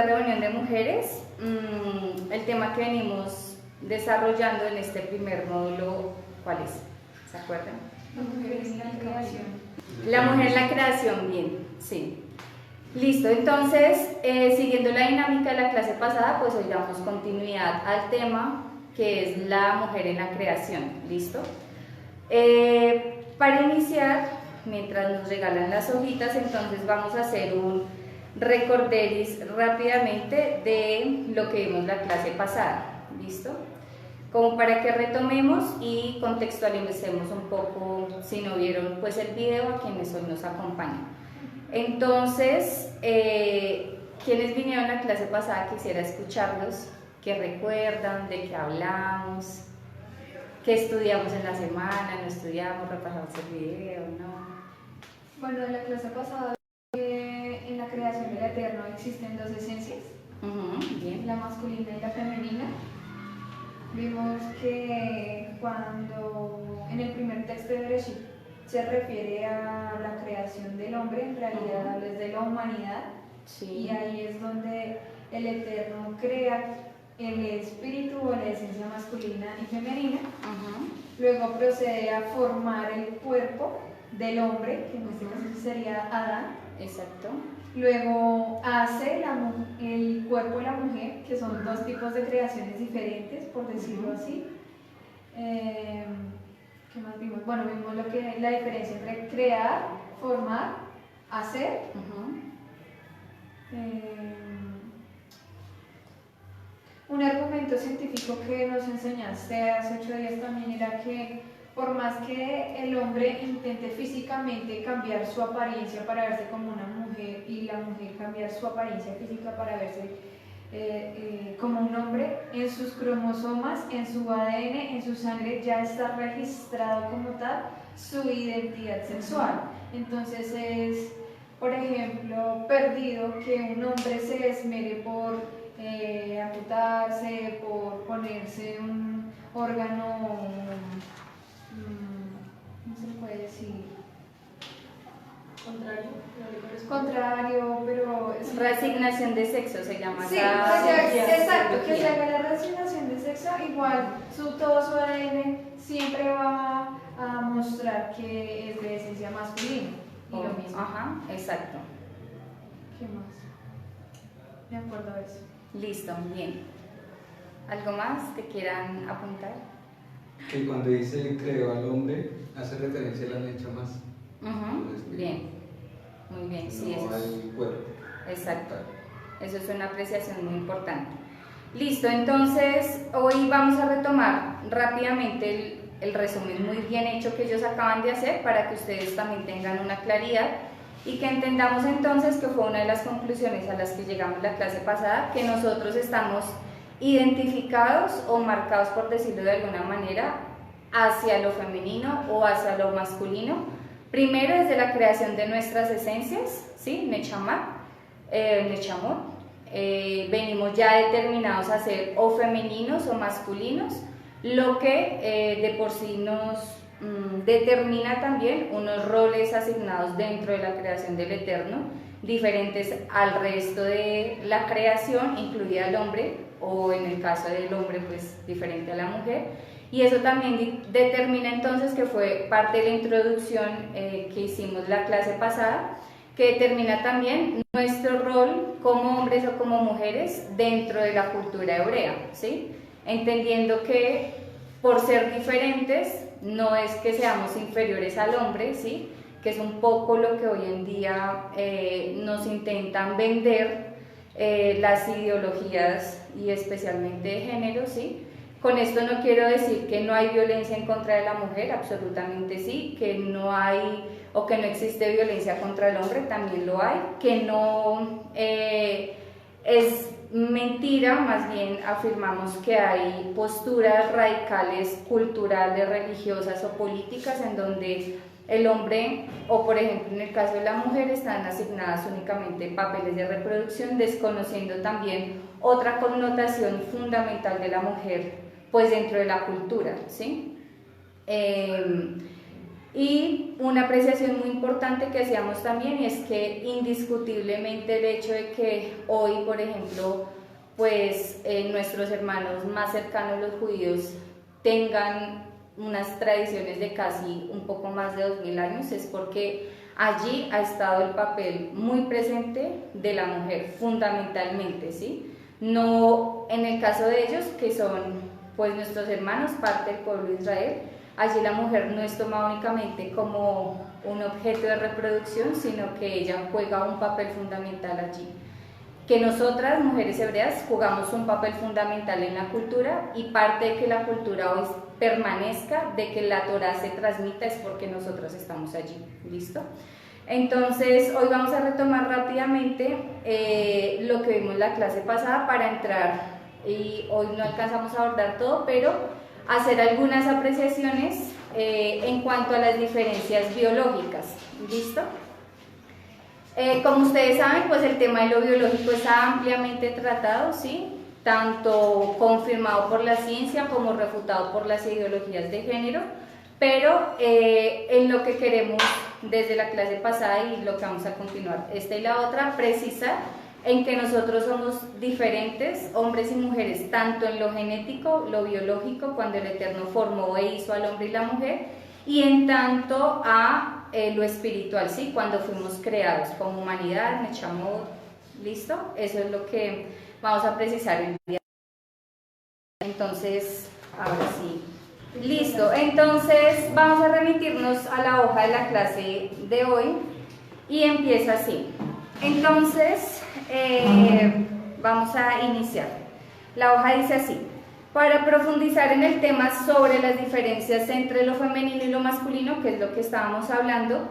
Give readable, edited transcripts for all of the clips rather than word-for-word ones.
reunión de mujeres, el tema que venimos desarrollando en este primer módulo, ¿cuál es? ¿Se acuerdan? La mujer en la creación. La mujer en la creación, bien, sí. Listo, entonces, siguiendo la dinámica de la clase pasada, pues hoy damos continuidad al tema que es la mujer en la creación, ¿listo? Para iniciar, mientras nos regalan las hojitas, entonces vamos a hacer un recorderis rápidamente de lo que vimos la clase pasada, ¿listo? Como para que retomemos y contextualicemos un poco, si no vieron pues el video, a quienes hoy nos acompañan. Entonces, quienes vinieron a la clase pasada, quisiera escucharlos, qué recuerdan, de qué hablamos, qué estudiamos en la semana, no estudiamos, repasamos el video, ¿no? Bueno, de la clase pasada, en la creación del Eterno existen dos esencias, Bien. la masculina y la femenina. Vimos que cuando en el primer texto de Bereshit se refiere a la creación del hombre, en realidad habla de la humanidad, Sí. y ahí es donde el Eterno crea el espíritu o la esencia masculina y femenina. Luego procede a formar el cuerpo del hombre, que en este caso sería Adán. Exacto. Luego hace el cuerpo de la mujer, que son dos tipos de creaciones diferentes, por decirlo así. ¿Qué más vimos? Bueno, vimos la diferencia entre crear, formar, hacer. Un argumento científico que nos enseñaste hace 8 días también era que por más que el hombre intente físicamente cambiar su apariencia para verse como una mujer y la mujer cambiar su apariencia física para verse como un hombre, en sus cromosomas, en su ADN, en su sangre ya está registrado como tal su identidad sexual. Entonces es, por ejemplo, perdido que un hombre se esmere por amputarse, por ponerse un órgano, ¿cómo se le puede decir? Contrario, pero es Resignación de sexo se llama. Sí, exacto, que se haga la resignación de sexo, igual todo su ADN siempre va a mostrar que es de esencia masculina y lo mismo. Ajá, exacto. ¿Qué más? Me acuerdo de eso. Listo, bien. ¿Algo más que quieran apuntar? Que cuando dice creó al hombre, hace referencia a la leche más. Bien, muy bien, sí, no eso es. al cuerpo. Exacto, eso es una apreciación muy importante. Listo, entonces hoy vamos a retomar rápidamente el resumen muy bien hecho que ellos acaban de hacer para que ustedes también tengan una claridad y que entendamos entonces que fue una de las conclusiones a las que llegamos la clase pasada, que nosotros estamos identificados o marcados, por decirlo de alguna manera, hacia lo femenino o hacia lo masculino, primero desde la creación de nuestras esencias, ¿sí? Nechamot, venimos ya determinados a ser o femeninos o masculinos, lo que de por sí nos determina también unos roles asignados dentro de la creación del Eterno, diferentes al resto de la creación, incluida el hombre, o en el caso del hombre, pues diferente a la mujer. Y eso también determina entonces, que fue parte de la introducción que hicimos la clase pasada, que determina también nuestro rol como hombres o como mujeres dentro de la cultura hebrea, ¿sí? Entendiendo que por ser diferentes no es que seamos inferiores al hombre, ¿sí? Que es un poco lo que hoy en día nos intentan vender las ideologías y especialmente de género, ¿sí? Con esto no quiero decir que no hay violencia en contra de la mujer, absolutamente sí, que no hay o que no existe violencia contra el hombre, también lo hay, que no es mentira, más bien afirmamos que hay posturas radicales, culturales, religiosas o políticas en donde el hombre, o por ejemplo en el caso de la mujer, están asignadas únicamente papeles de reproducción, desconociendo también otra connotación fundamental de la mujer, pues dentro de la cultura, ¿sí? Y una apreciación muy importante que hacíamos también es que indiscutiblemente el hecho de que hoy, por ejemplo, pues nuestros hermanos más cercanos, los judíos, tengan unas tradiciones de casi un poco más de 2000 años, es porque allí ha estado el papel muy presente de la mujer, fundamentalmente, ¿sí? No en el caso de ellos, que son pues nuestros hermanos, parte del pueblo de Israel, allí la mujer no es tomada únicamente como un objeto de reproducción, sino que ella juega un papel fundamental allí. Que nosotras, mujeres hebreas, jugamos un papel fundamental en la cultura, y parte de que la cultura hoy permanezca, de que la Torá se transmita, es porque nosotras estamos allí. ¿Listo? Entonces, hoy vamos a retomar rápidamente lo que vimos en la clase pasada para entrar, y hoy no alcanzamos a abordar todo, pero hacer algunas apreciaciones en cuanto a las diferencias biológicas. ¿Listo? Como ustedes saben, pues el tema de lo biológico está ampliamente tratado, ¿sí? Tanto confirmado por la ciencia como refutado por las ideologías de género, pero en lo que queremos desde la clase pasada y lo que vamos a continuar esta y la otra, precisar en que nosotros somos diferentes, hombres y mujeres, tanto en lo genético, lo biológico, cuando el Eterno formó e hizo al hombre y la mujer, y en tanto a lo espiritual, ¿sí? Cuando fuimos creados como humanidad, Nechamot, ¿listo? Eso es lo que vamos a precisar el día. Entonces, ahora sí. Listo, entonces vamos a remitirnos a la hoja de la clase de hoy y empieza así. Entonces, vamos a iniciar. La hoja dice así: para profundizar en el tema sobre las diferencias entre lo femenino y lo masculino, que es lo que estábamos hablando,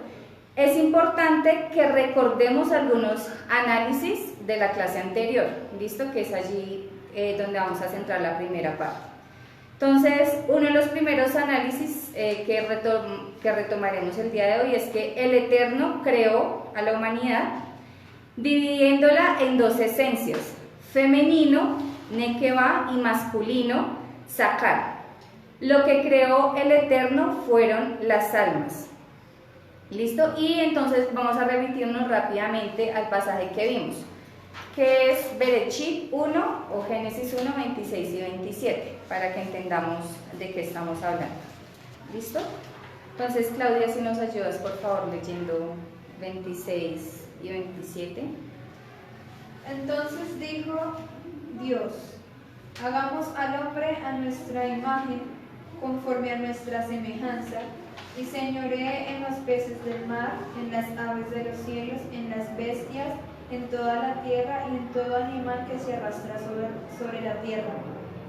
es importante que recordemos algunos análisis de la clase anterior, ¿listo? Que es allí donde vamos a centrar la primera parte. Entonces, uno de los primeros análisis que retomaremos el día de hoy es que el Eterno creó a la humanidad dividiéndola en dos esencias: femenino, Nekeva, y masculino, Sakar. Lo que creó el Eterno fueron las almas. ¿Listo? Y entonces vamos a remitirnos rápidamente al pasaje que vimos, que es Bereshit 1 o Génesis 1, 26 y 27, para que entendamos de qué estamos hablando. ¿Listo? Entonces, Claudia, si nos ayudas, por favor, leyendo 26 y 27. Entonces dijo Dios: hagamos al hombre a nuestra imagen, conforme a nuestra semejanza, y señoree en los peces del mar, en las aves de los cielos, en las bestias, en toda la tierra y en todo animal que se arrastra sobre la tierra.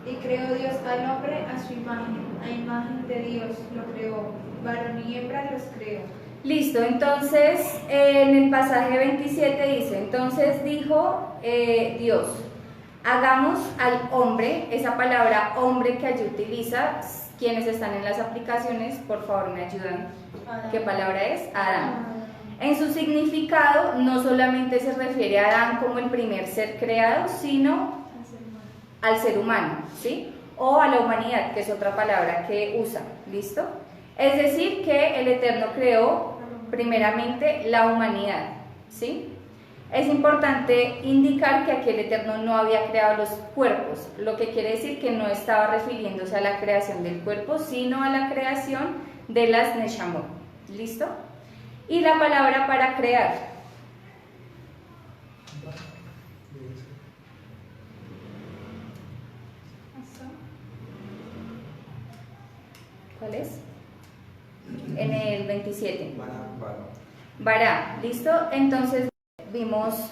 Y creó Dios al hombre a su imagen, a imagen de Dios lo creó, varón y hembra los creó. Listo, entonces en el pasaje 27 dice: entonces dijo Dios, hagamos al hombre. Esa palabra hombre que allí utiliza, quienes están en las aplicaciones, por favor me ayudan. Adán. ¿Qué palabra es? Adán. En su significado no solamente se refiere a Adán como el primer ser creado, sino al ser humano, ¿sí? O a la humanidad, que es otra palabra que usa, ¿listo? Es decir, que el Eterno creó primeramente la humanidad, ¿sí? Es importante indicar que aquí el Eterno no había creado los cuerpos, lo que quiere decir que no estaba refiriéndose a la creación del cuerpo, sino a la creación de las Neshamot, ¿listo? Y la palabra para crear. ¿Cuál es? En el 27. Bará, ¿listo? Entonces vimos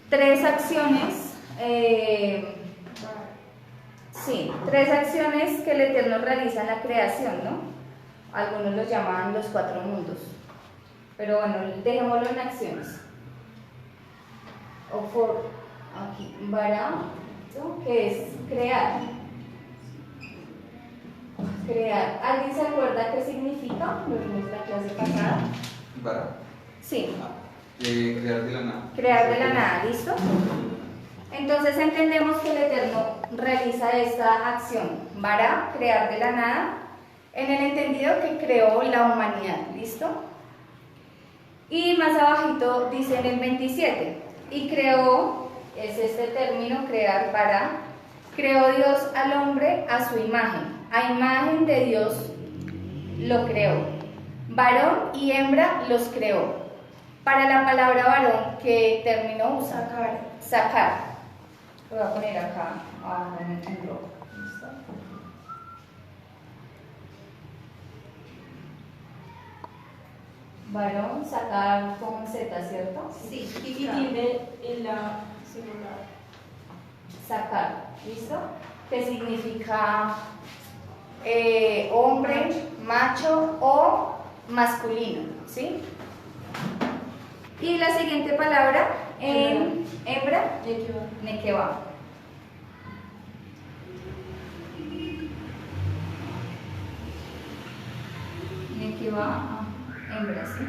tres acciones, tres acciones que el Eterno realiza en la creación, ¿no? Algunos los llaman los cuatro mundos, pero bueno, dejémoslo en acciones. Aquí, Bará, ¿no? Que es crear. Crear. ¿Alguien se acuerda qué significa? Lo vimos en la clase pasada. ¿Para? Sí. Crear de la nada. Crear de la nada, ¿listo? Entonces entendemos que el Eterno realiza esta acción, para crear de la nada, En el entendido que creó la humanidad, ¿listo? Y más abajito dice en el 27, y creó, es este término, crear para, creó Dios al hombre a su imagen de Dios lo creó, varón y hembra los creó. Para la palabra varón, ¿qué término usa? Sacar. Lo voy a poner acá, abajo en rojo. ¿Listo? Varón, sacar con Z, ¿cierto? Sí, Y tiene en la segunda. Sacar, ¿listo? Que significa hombre, macho o masculino, ¿sí? Y la siguiente palabra, hembra, nekeva. Nekeva, hembra, ¿sí?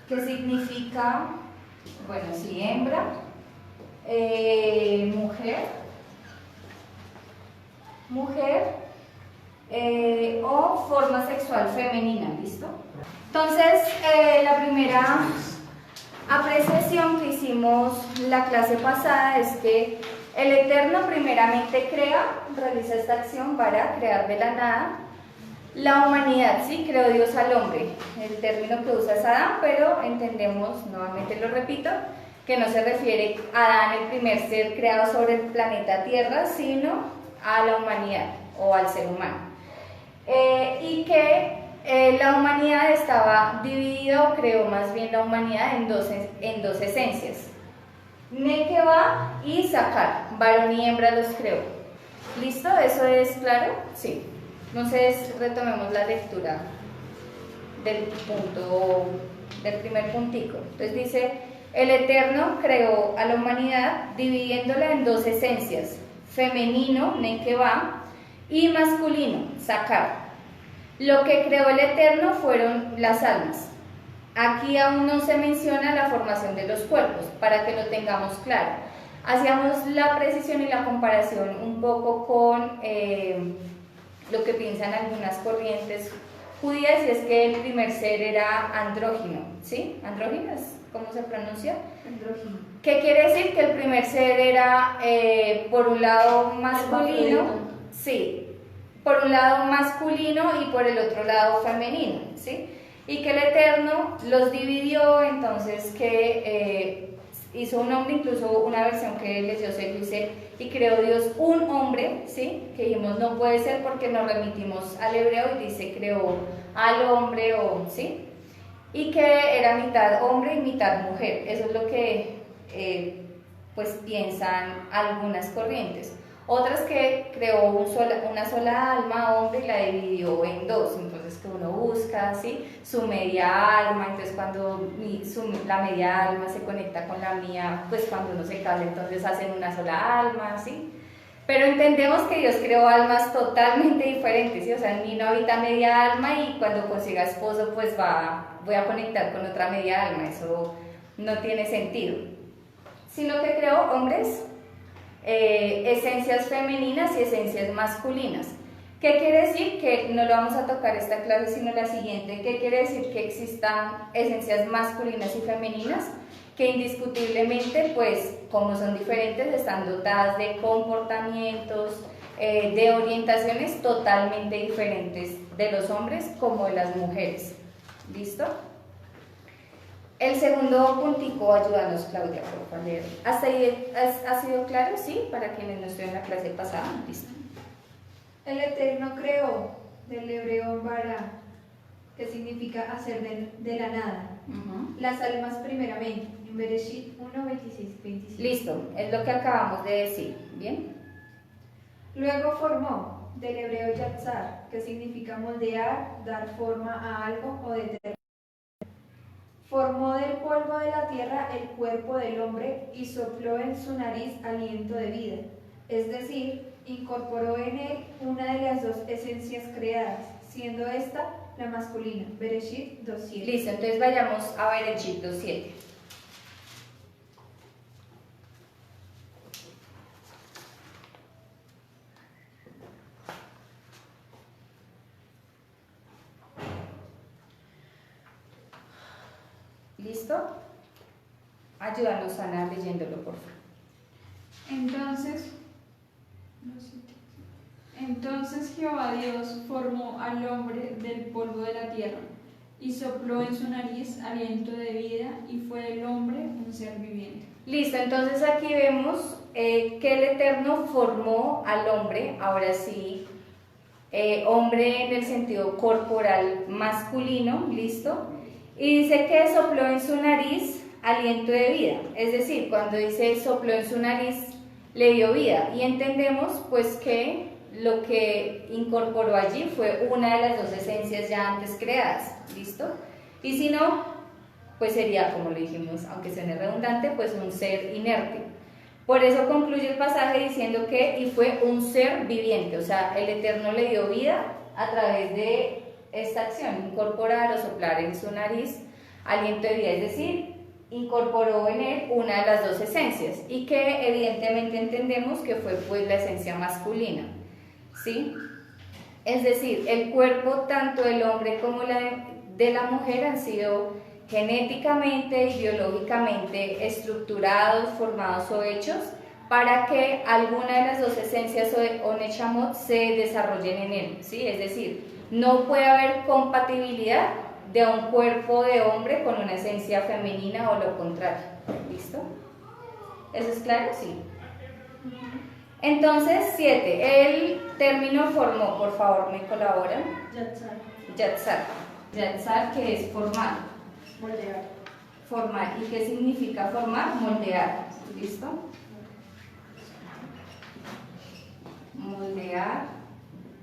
¿Qué significa? Bueno, sí, hembra, mujer o forma sexual femenina, ¿listo? Entonces, la primera apreciación que hicimos la clase pasada es que el Eterno primeramente realiza esta acción para crear de la nada la humanidad, ¿sí? Creó Dios al hombre. El término que usa es Adán, pero entendemos, nuevamente lo repito, que no se refiere a Adán, el primer ser creado sobre el planeta Tierra, sino a la humanidad o al ser humano. Y que la humanidad estaba dividida, o creó más bien la humanidad en dos esencias. Nekeva y Sacar, varón y hembra los creó. ¿Listo? ¿Eso es claro? Sí. Entonces retomemos la lectura del primer puntico. Entonces dice, el Eterno creó a la humanidad dividiéndola en dos esencias, femenino, nekeva, y masculino, Sacar. Lo que creó el Eterno fueron las almas. Aquí aún no se menciona la formación de los cuerpos, para que lo tengamos claro. Hacíamos la precisión y la comparación un poco con lo que piensan algunas corrientes judías, y es que el primer ser era andrógino, ¿sí? ¿Andrógino es cómo se pronuncia? Andrógino. ¿Qué quiere decir? Que el primer ser era, por un lado, masculino, sí, por un lado masculino y por el otro lado femenino, ¿sí? Y que el Eterno los dividió, entonces que hizo un hombre, incluso una versión que les dio Sergio dice, y creó Dios un hombre, ¿sí? Que dijimos no puede ser porque nos remitimos al hebreo y dice creó al hombre, o ¿sí? Y que era mitad hombre y mitad mujer. Eso es lo que pues piensan algunas corrientes. Otras que creó una sola alma, hombre, y la dividió en dos. Entonces que uno busca, ¿sí? Su media alma, entonces cuando la media alma se conecta con la mía, pues cuando uno se casa entonces hacen una sola alma, ¿sí? Pero entendemos que Dios creó almas totalmente diferentes, ¿sí? O sea, en mí no habita media alma y cuando consiga esposo pues voy a conectar con otra media alma, eso no tiene sentido. Sino que creó hombres, esencias femeninas y esencias masculinas. ¿Qué quiere decir? Que no lo vamos a tocar esta clase sino la siguiente. ¿Qué quiere decir? Que existan esencias masculinas y femeninas que indiscutiblemente, pues como son diferentes, están dotadas de comportamientos, de orientaciones totalmente diferentes de los hombres como de las mujeres. ¿Listo? El segundo puntico, ayúdanos Claudia, por favor. ¿Hasta ahí ha sido claro? Sí, para quienes no estuvieron en la clase pasada. Listo. El Eterno creó, del hebreo bara, que significa hacer de la nada, las almas primeramente, en Bereshit 1, 26, 27. Listo, es lo que acabamos de decir. ¿Bien? Luego formó, del hebreo yatzar, que significa moldear, dar forma a algo o determinar. Formó del polvo de la tierra el cuerpo del hombre y sopló en su nariz aliento de vida, es decir, incorporó en él una de las dos esencias creadas, siendo esta la masculina. Bereshit 2.7. Listo, entonces vayamos a Bereshit 2.7. ¿Listo? Ayúdanos, Ana, leyéndolo, por favor. Entonces Jehová Dios formó al hombre del polvo de la tierra y sopló en su nariz aliento de vida y fue el hombre un ser viviente. Listo, entonces aquí vemos que el Eterno formó al hombre, ahora sí, hombre en el sentido corporal masculino, ¿listo? Y dice que sopló en su nariz aliento de vida, es decir, cuando dice sopló en su nariz, le dio vida, y entendemos pues que lo que incorporó allí fue una de las dos esencias ya antes creadas, ¿listo? Y si no, pues sería, como lo dijimos, aunque suene redundante, pues un ser inerte. Por eso concluye el pasaje diciendo que y fue un ser viviente, o sea, el Eterno le dio vida a través de esta acción, incorporar o soplar en su nariz aliento de vida, es decir, incorporó en él una de las dos esencias y que evidentemente entendemos que fue pues la esencia masculina, ¿sí? Es decir, el cuerpo tanto del hombre como de la mujer han sido genéticamente y biológicamente estructurados, formados o hechos para que alguna de las dos esencias o nechamot se desarrollen en él, ¿sí? Es decir, no puede haber compatibilidad de un cuerpo de hombre con una esencia femenina o lo contrario, ¿listo? ¿Eso es claro? Sí. Entonces, 7. El término formó, por favor, ¿me colaboran? Yatzar. Yatzar, que es formar. Moldear. Formar. ¿Y qué significa formar? Moldear. ¿Listo? Moldear,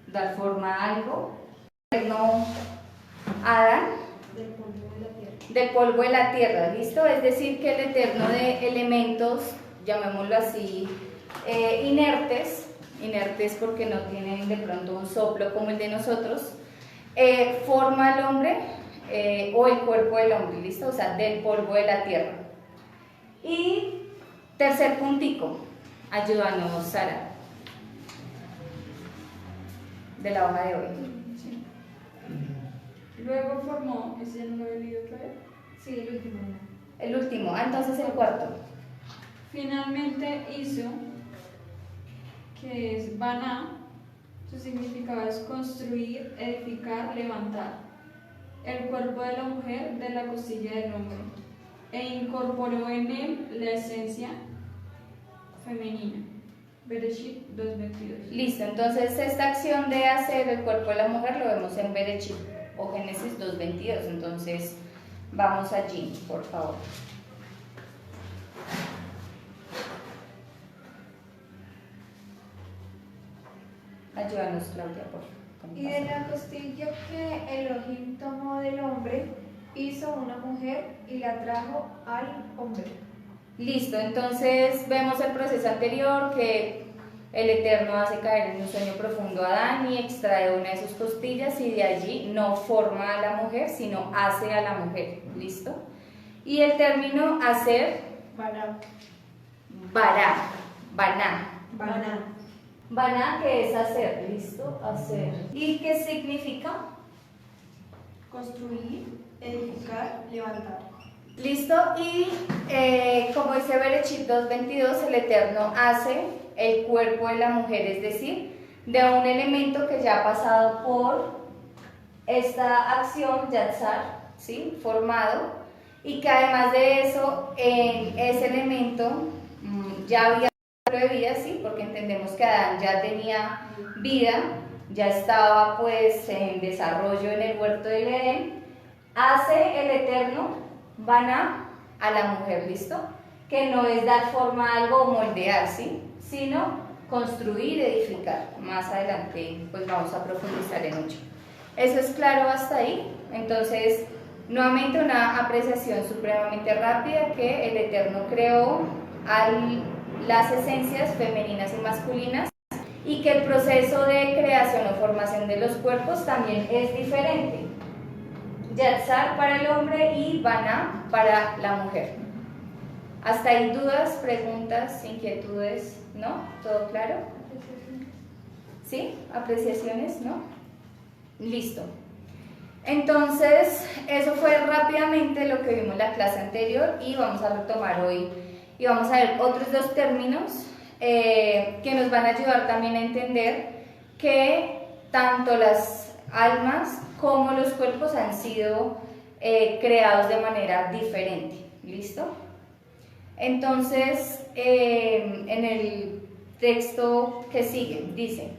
dar forma a algo. No, Adán. Del polvo de la tierra. Del polvo de la tierra, ¿listo? Es decir, que el Eterno de elementos, llamémoslo así, inertes porque no tienen de pronto un soplo como el de nosotros, forma al hombre o el cuerpo del hombre, ¿listo? O sea, del polvo de la tierra. Y tercer puntico, ayúdanos, Sara, de la hoja de hoy. Sí. Luego formó, ¿ese no lo había leído otra vez? Sí, el último. El último, entonces el cuarto. Finalmente hizo, que es Baná, su significado es construir, edificar, levantar, el cuerpo de la mujer de la costilla del hombre, e incorporó en él la esencia femenina. Bereshit 2:22. Listo, entonces esta acción de hacer el cuerpo de la mujer lo vemos en Bereshit o Génesis 2:22, entonces vamos allí, por favor. Ayúdanos, Claudia, por favor. Y de la costilla que Elohim tomó del hombre, hizo una mujer y la trajo al hombre. Listo, entonces vemos el proceso anterior que el Eterno hace caer en un sueño profundo a Adán y extrae una de sus costillas y de allí no forma a la mujer, sino hace a la mujer. ¿Listo? Y el término hacer, Baná. baná. Baná, que es hacer, ¿listo? Hacer. ¿Y qué significa? Construir, edificar, levantar. Listo, y como dice Bereshit 2:22, el Eterno hace el cuerpo de la mujer, es decir, de un elemento que ya ha pasado por esta acción, Yatzar, ¿sí? Formado, y que además de eso, en ese elemento ya había de vida, ¿sí? Porque entendemos que Adán ya tenía vida, ya estaba pues en desarrollo en el huerto del Edén, hace el Eterno Baná a la mujer, ¿listo? Que no es dar forma a algo o moldear, ¿sí? Sino construir, edificar. Más adelante pues vamos a profundizar en ello. ¿Eso es claro hasta ahí? Entonces, nuevamente una apreciación supremamente rápida que el Eterno creó las esencias femeninas y masculinas y que el proceso de creación o formación de los cuerpos también es diferente. Yatzar para el hombre y Baná para la mujer. ¿Hasta ahí dudas, preguntas, inquietudes? ¿No? ¿Todo claro? ¿Sí? ¿Apreciaciones? ¿No? Listo. Entonces, eso fue rápidamente lo que vimos en la clase anterior y vamos a retomar hoy y vamos a ver otros dos términos que nos van a ayudar también a entender que tanto las almas como los cuerpos han sido creados de manera diferente. ¿Listo? Entonces, en el texto que sigue, dice: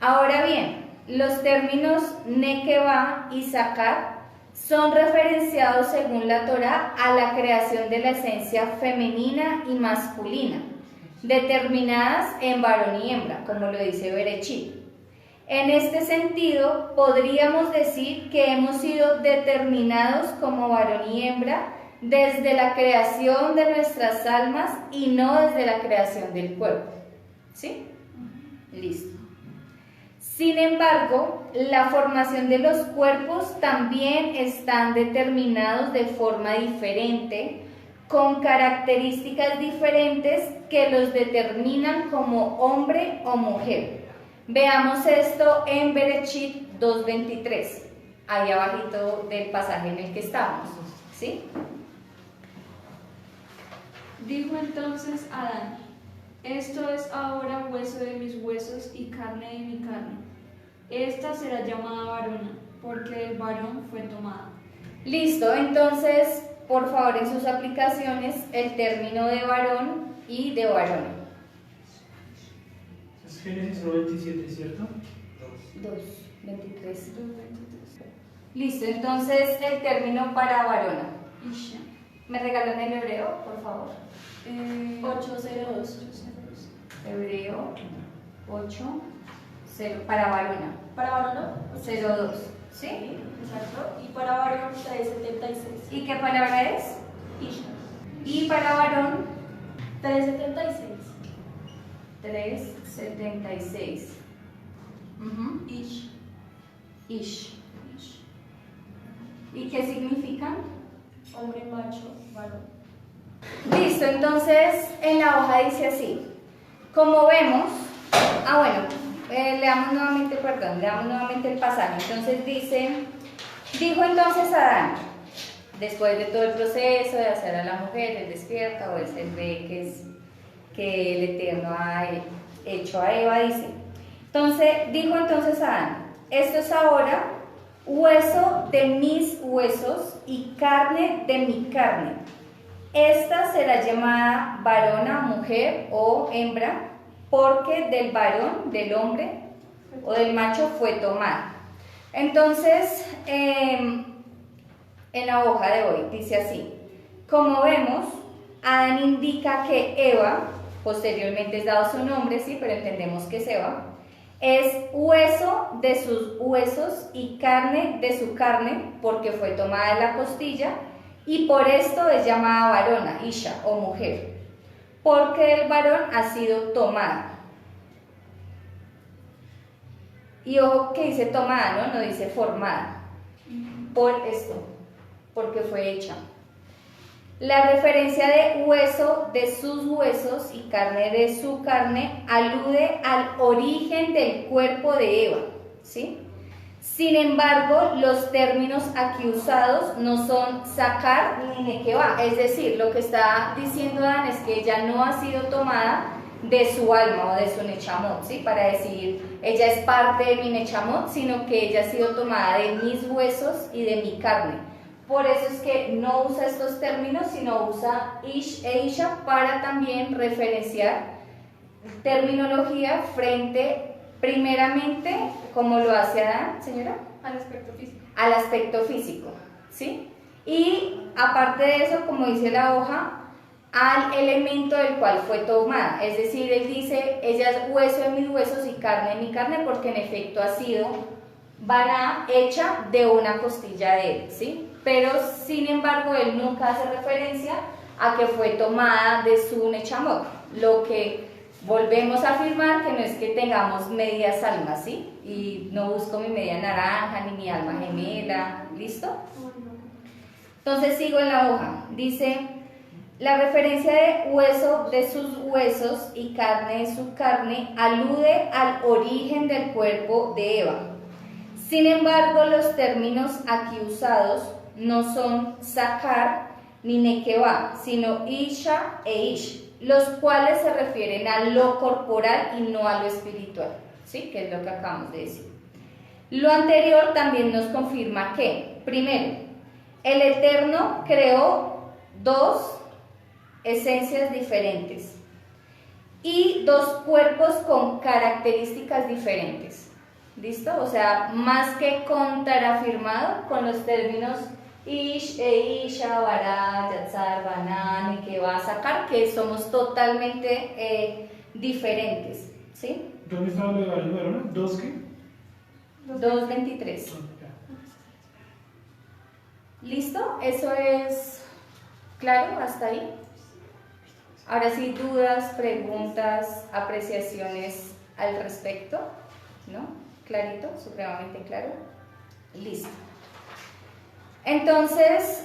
ahora bien, los términos Nekeva y Sakar son referenciados según la Torá a la creación de la esencia femenina y masculina, determinadas en varón y hembra, como lo dice Berechit. En este sentido, podríamos decir que hemos sido determinados como varón y hembra desde la creación de nuestras almas y no desde la creación del cuerpo. ¿Sí? Listo. Sin embargo, la formación de los cuerpos también están determinados de forma diferente, con características diferentes que los determinan como hombre o mujer. Veamos esto en Berechit 2:23, ahí abajito del pasaje en el que estamos, ¿sí? Dijo entonces Adán: esto es ahora hueso de mis huesos y carne de mi carne. Esta será llamada varona, porque del varón fue tomada. Listo, entonces, por favor, en sus aplicaciones, el término de varón y de varona. Es Génesis 1:27, ¿cierto? 2:23. Listo, entonces el término para varona. Isha. ¿Me regalan el hebreo, por favor? 802. Hebreo 8:0 para varona. Para varón, 02, ¿sí? exacto. Y para varón, 376. ¿Y qué palabra es? Isha. Y para varón, 376. 376. Ish. Ish. ¿Y qué significan? Hombre, macho, varón. Listo, entonces en la hoja dice así. Como vemos, leamos nuevamente el pasaje. Entonces dijo entonces Adán, después de todo el proceso de hacer a la mujer, él despierta o él ve que el Eterno ha hecho a Eva, dice. Entonces, dijo entonces Adán: esto es ahora hueso de mis huesos y carne de mi carne. Esta será llamada varona, mujer o hembra, porque del varón, del hombre o del macho fue tomada. Entonces, en la hoja de hoy dice así: como vemos, Adán indica que Eva, posteriormente es dado su nombre, sí, pero entendemos que es Eva, es hueso de sus huesos y carne de su carne, porque fue tomada de la costilla, y por esto es llamada varona, Isha, o mujer, porque el varón ha sido tomada. Y ojo que dice tomada, no dice formada, por esto, porque fue hecha. La referencia de hueso de sus huesos y carne de su carne alude al origen del cuerpo de Eva, ¿sí? Sin embargo, los términos aquí usados no son Sakar ni Nekeva, es decir, lo que está diciendo Adán es que ella no ha sido tomada de su alma o de su Nechamot, ¿sí? Para decir, ella es parte de mi Nechamot, sino que ella ha sido tomada de mis huesos y de mi carne. Por eso es que no usa estos términos, sino usa Ish e Isha para también referenciar terminología frente, primeramente, como lo hace Adán, señora, Al aspecto físico. al aspecto físico, ¿sí? Y aparte de eso, como dice la hoja, al elemento del cual fue tomada, es decir, él dice, ella es hueso de mis huesos y carne de mi carne, porque en efecto ha sido hecha de una costilla de él, ¿sí? Pero sin embargo él nunca hace referencia a que fue tomada de su Nechamot, lo que volvemos a afirmar que no es que tengamos medias almas, ¿sí? Y no busco mi media naranja ni mi alma gemela, ¿listo? Entonces sigo en la hoja, dice, la referencia de hueso de sus huesos y carne de su carne alude al origen del cuerpo de Eva. Sin embargo, los términos aquí usados no son sakar ni nekeva, sino isha e ish, los cuales se refieren a lo corporal y no a lo espiritual, ¿sí? Que es lo que acabamos de decir. Lo anterior también nos confirma que, primero, el Eterno creó dos esencias diferentes y dos cuerpos con características diferentes. ¿Listo? O sea, más que contraafirmado con los términos Ish, Isha, Bará, Yatzar, Banan, y que va a sacar, que somos totalmente diferentes. ¿Sí? ¿Dónde estaba lo de Barcelona? ¿Dos qué? 2.23. ¿Listo? ¿Eso es claro hasta ahí? Ahora sí, dudas, preguntas, apreciaciones al respecto, ¿no? Clarito, supremamente claro. Listo. Entonces,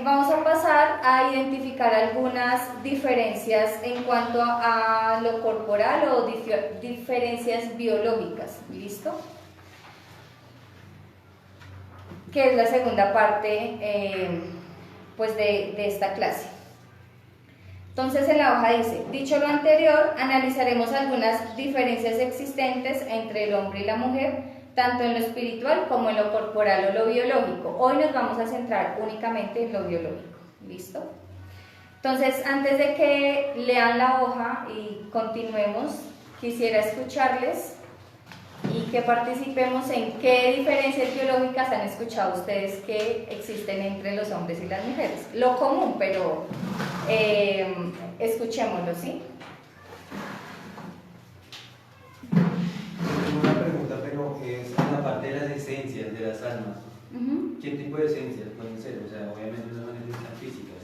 vamos a pasar a identificar algunas diferencias en cuanto a lo corporal o diferencias biológicas. ¿Listo? Que es la segunda parte pues de esta clase. Entonces en la hoja dice, dicho lo anterior, analizaremos algunas diferencias existentes entre el hombre y la mujer, tanto en lo espiritual como en lo corporal o lo biológico. Hoy nos vamos a centrar únicamente en lo biológico. ¿Listo? Entonces, antes de que lean la hoja y continuemos, quisiera escucharles y que participemos en qué diferencias biológicas han escuchado ustedes que existen entre los hombres y las mujeres. Lo común, pero escuchémoslo, ¿sí? Tengo una pregunta, pero es en la parte de las esencias, de las almas. ¿Qué tipo de esencias pueden ser? O sea, obviamente no son esencias físicas.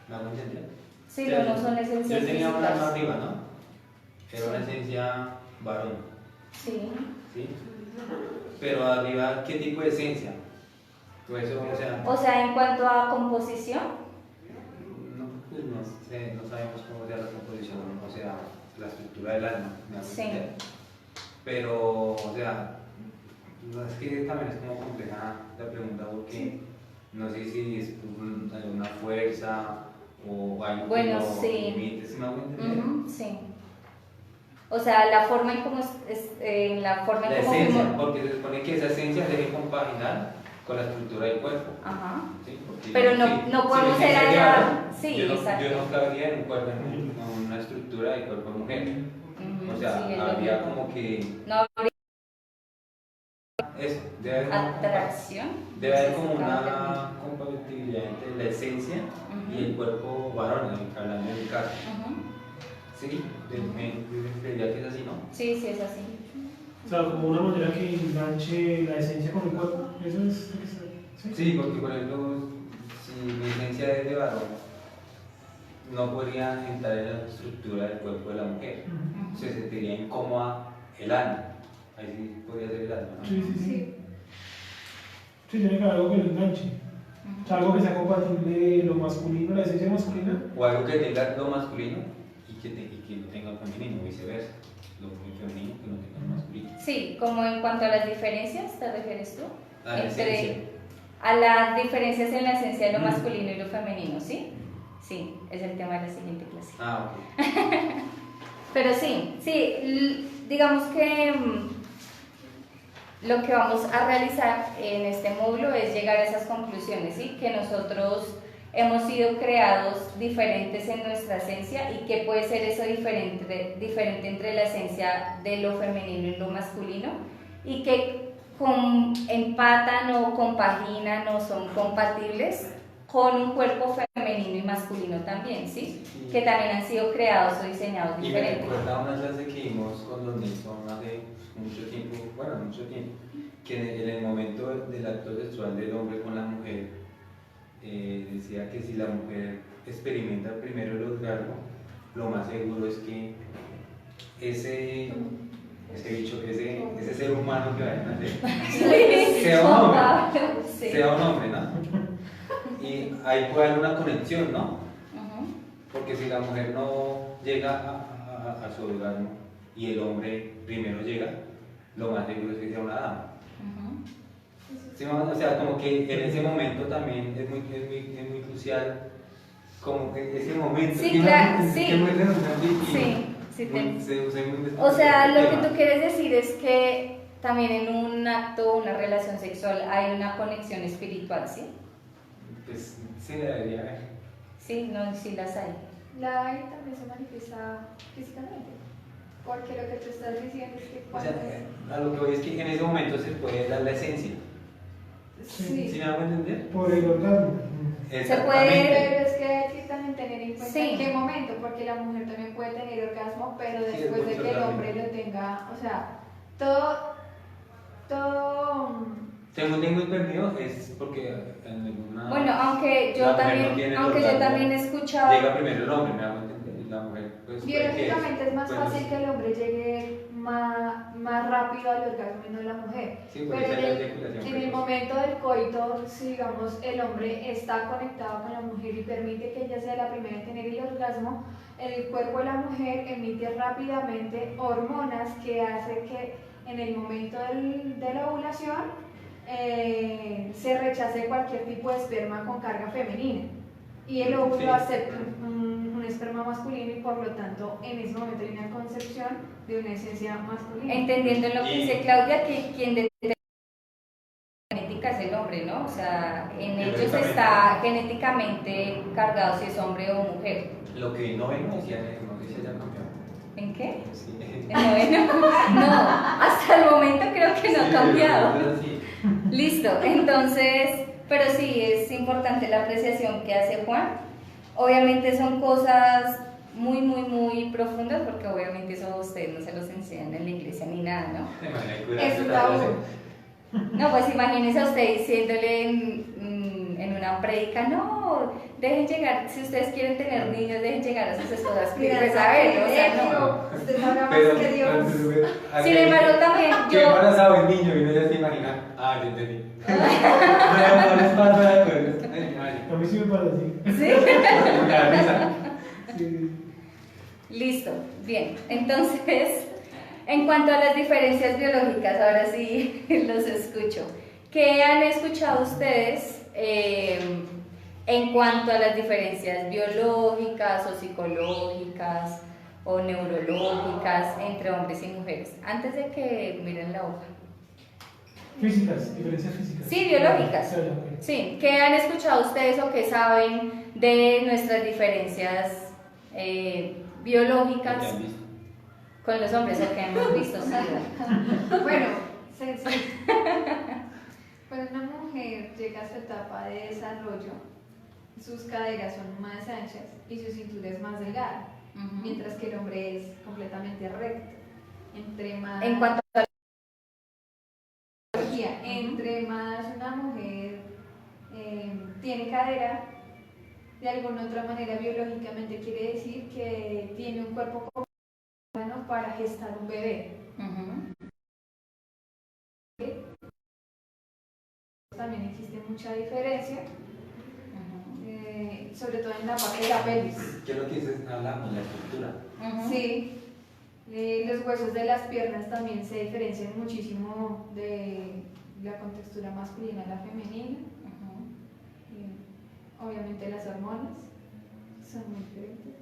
¿Me hago entender? Sí, no son esencias Yo tenía un alma físicas. arriba, ¿no? Era una esencia varón. Sí. ¿Sí? Pero arriba, ¿qué tipo de esencia? Pues eso, O sea, en cuanto a composición, no, pues no sé, no sabemos cómo sea la composición, o sea, la estructura del alma, ¿me hago sí. entender? Pero, o sea, no, es que también es como compleja la pregunta porque no sé si es una fuerza o algo Bueno, que lo sí. limite, ¿sí me hago entender? Sí. O sea, la forma en cómo la forma La en cómo esencia, fuimos- porque se supone que esa esencia debe compaginar con la estructura del cuerpo. Ajá. ¿Sí? Porque, Pero no- sí, no podemos si mi ser esencia es de allá- varón, sí, yo no, exacto. yo no cabría en un cuerpo, en una estructura de cuerpo de mujer. O sea, sí, es lo habría mismo. como que No habría eso, debe haber atracción. debe haber No sé como si acabo de una compatibilidad entre la esencia y el cuerpo varón, hablando en mi caso. Sí, creería que es así, ¿no? Sí, sí, es así. O sea, como una manera que enganche la esencia con el cuerpo. Eso es. Sí, porque por ejemplo, si mi esencia es de varón, no podría entrar en la estructura del cuerpo de la mujer. Se sentiría incómoda el alma. Ahí sí podría ser el alma, ¿no? Sí, sí, sí. Sí, tiene que haber algo que lo enganche. O sea, algo que sea compatible lo masculino, la esencia masculina. O algo que tenga lo masculino y que no tenga lo femenino, viceversa. Lo femenino que no tenga lo masculino. Sí, como en cuanto a las diferencias, ¿te refieres tú? A la esencia. A las diferencias en la esencia de lo masculino y lo femenino, ¿sí? Sí, es el tema de la siguiente clase. Ah, ok. Pero sí, digamos que lo que vamos a realizar en este módulo es llegar a esas conclusiones, ¿sí? Que nosotros hemos sido creados diferentes en nuestra esencia y que puede ser eso diferente entre la esencia de lo femenino y lo masculino y que empatan o compaginan o son compatibles con un cuerpo femenino y masculino también, ¿sí? Que también han sido creados o diseñados Y me diferentes. recuerda una clase que vimos con los Nilsson hace mucho tiempo, que en el momento del acto sexual del hombre con la mujer, decía que si la mujer experimenta primero el orgasmo, lo más seguro es que ese ser humano que va a nacer sea un hombre, Sí. sea un hombre, ¿no? Y ahí puede haber una conexión, ¿no? Ujú. Porque si la mujer no llega a su orgasmo y el hombre primero llega, lo más seguro es que sea una dama. Sí, o sea, como que en ese momento también es muy crucial, como que ese momento. Sí, claro, sí. Que muy redundante y Sí, sí. muy O sea, lo que tema. tú quieres decir es que también en un acto, una relación sexual, hay una conexión espiritual, ¿sí? Pues sí, debería haber. Sí, no, sí las hay. La AI también se manifiesta físicamente. Porque lo que tú estás diciendo es que O cuando sea, a lo que voy es que en ese momento se puede dar la esencia. sí. ¿Sí me hago entender? Por el orgasmo. Exactamente. Pero es que hay que también tener en cuenta Sí. en qué momento, porque la mujer también puede tener orgasmo, pero Sí, después de mucho que el orgasmo. hombre lo tenga, o sea, todo, Según tengo entendido, es porque en alguna. Bueno, aunque yo la mujer también, no tiene el aunque yo orgasmo, también he escuchado. Llega primero el hombre, me hago entender. Y la mujer, pues. biológicamente es más bueno, fácil que el hombre llegue más rápido al orgasmo y no la mujer. Sí, por Pero eso en es la el, eyaculación en el precoz. momento del coito, si digamos el hombre está conectado con la mujer y permite que ella sea la primera en tener el orgasmo, el cuerpo de la mujer emite rápidamente hormonas que hace que en el momento de la ovulación se rechace cualquier tipo de esperma con carga femenina y el óvulo Sí. acepta un esperma masculino y por lo tanto en ese momento hay una concepción de una esencia masculina. Entendiendo lo que Y- dice Claudia, que quien determina la genética es el hombre, ¿no? O sea, en ellos Exactamente. está genéticamente cargado si es hombre o mujer. Lo que no ven, no sé si haya cambiado. ¿En qué? Sí. No, hasta el momento creo que no ha Sí, cambiado. pero sí. Listo, entonces, pero sí, es importante la apreciación que hace Juan. Obviamente son cosas muy profundas, porque obviamente eso a ustedes no se los enseñan en la iglesia ni nada, ¿no? De manera curada, Es un otra tabú. cosa. No, pues imagínense a usted diciéndole en una prédica, no, dejen llegar, si ustedes quieren tener niños, dejen llegar a sus esposas, que Mira, pues a ver, o sea, no. no. Usted sabrá más Pero, que Dios. Sin embargo, también Que yo, embarazado el niño y uno ya se imagina. Ah, yo entendí. No les pasa pues. A mí sí me pasa así. ¿sí? Me da risa. Sí. Listo, bien. Entonces, en cuanto a las diferencias biológicas, ahora sí los escucho. ¿Qué han escuchado ustedes en cuanto a las diferencias biológicas o psicológicas o neurológicas entre hombres y mujeres? Antes de que miren la hoja. Físicas, diferencias físicas. Sí, biológicas. Sí, ok. Sí, ¿qué han escuchado ustedes o qué saben de nuestras diferencias biológicas ¿Ya han visto? con los hombres o que hemos visto? Sí. Bueno, sencillo. Cuando una mujer llega a su etapa de desarrollo, sus caderas son más anchas y su cintura es más delgada, Ujú. mientras que el hombre es completamente recto. Entre más, En cuanto a entre más una mujer tiene cadera, de alguna otra manera biológicamente quiere decir que tiene un cuerpo bueno para gestar un bebé. Ujú. También existe mucha diferencia, Ujú. sobre todo en la parte de la pelvis. ¿Qué es lo que dices? Hablamos de la estructura. Ujú. Sí, los huesos de las piernas también se diferencian muchísimo de la contextura masculina a la femenina. Ujú. Obviamente las hormonas son muy diferentes.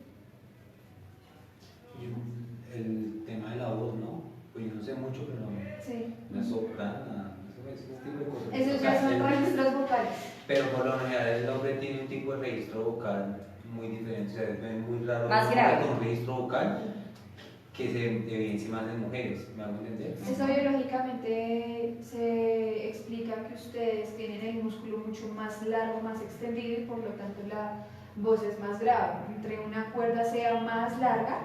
El tema de la voz, ¿no? Pues yo no sé mucho, pero Sí. no es soprano, ese tipo de cosas. Esos O sea, ya son registros vocales. Pero por lo general el hombre tiene un tipo de registro vocal muy diferente, o sea, es muy raro Más un hombre grave. con un registro vocal que se evidencia más en mujeres, ¿me hago entender? Eso biológicamente se explica que ustedes tienen el músculo mucho más largo, más extendido y por lo tanto la voz es más grave. Entre una cuerda sea más larga,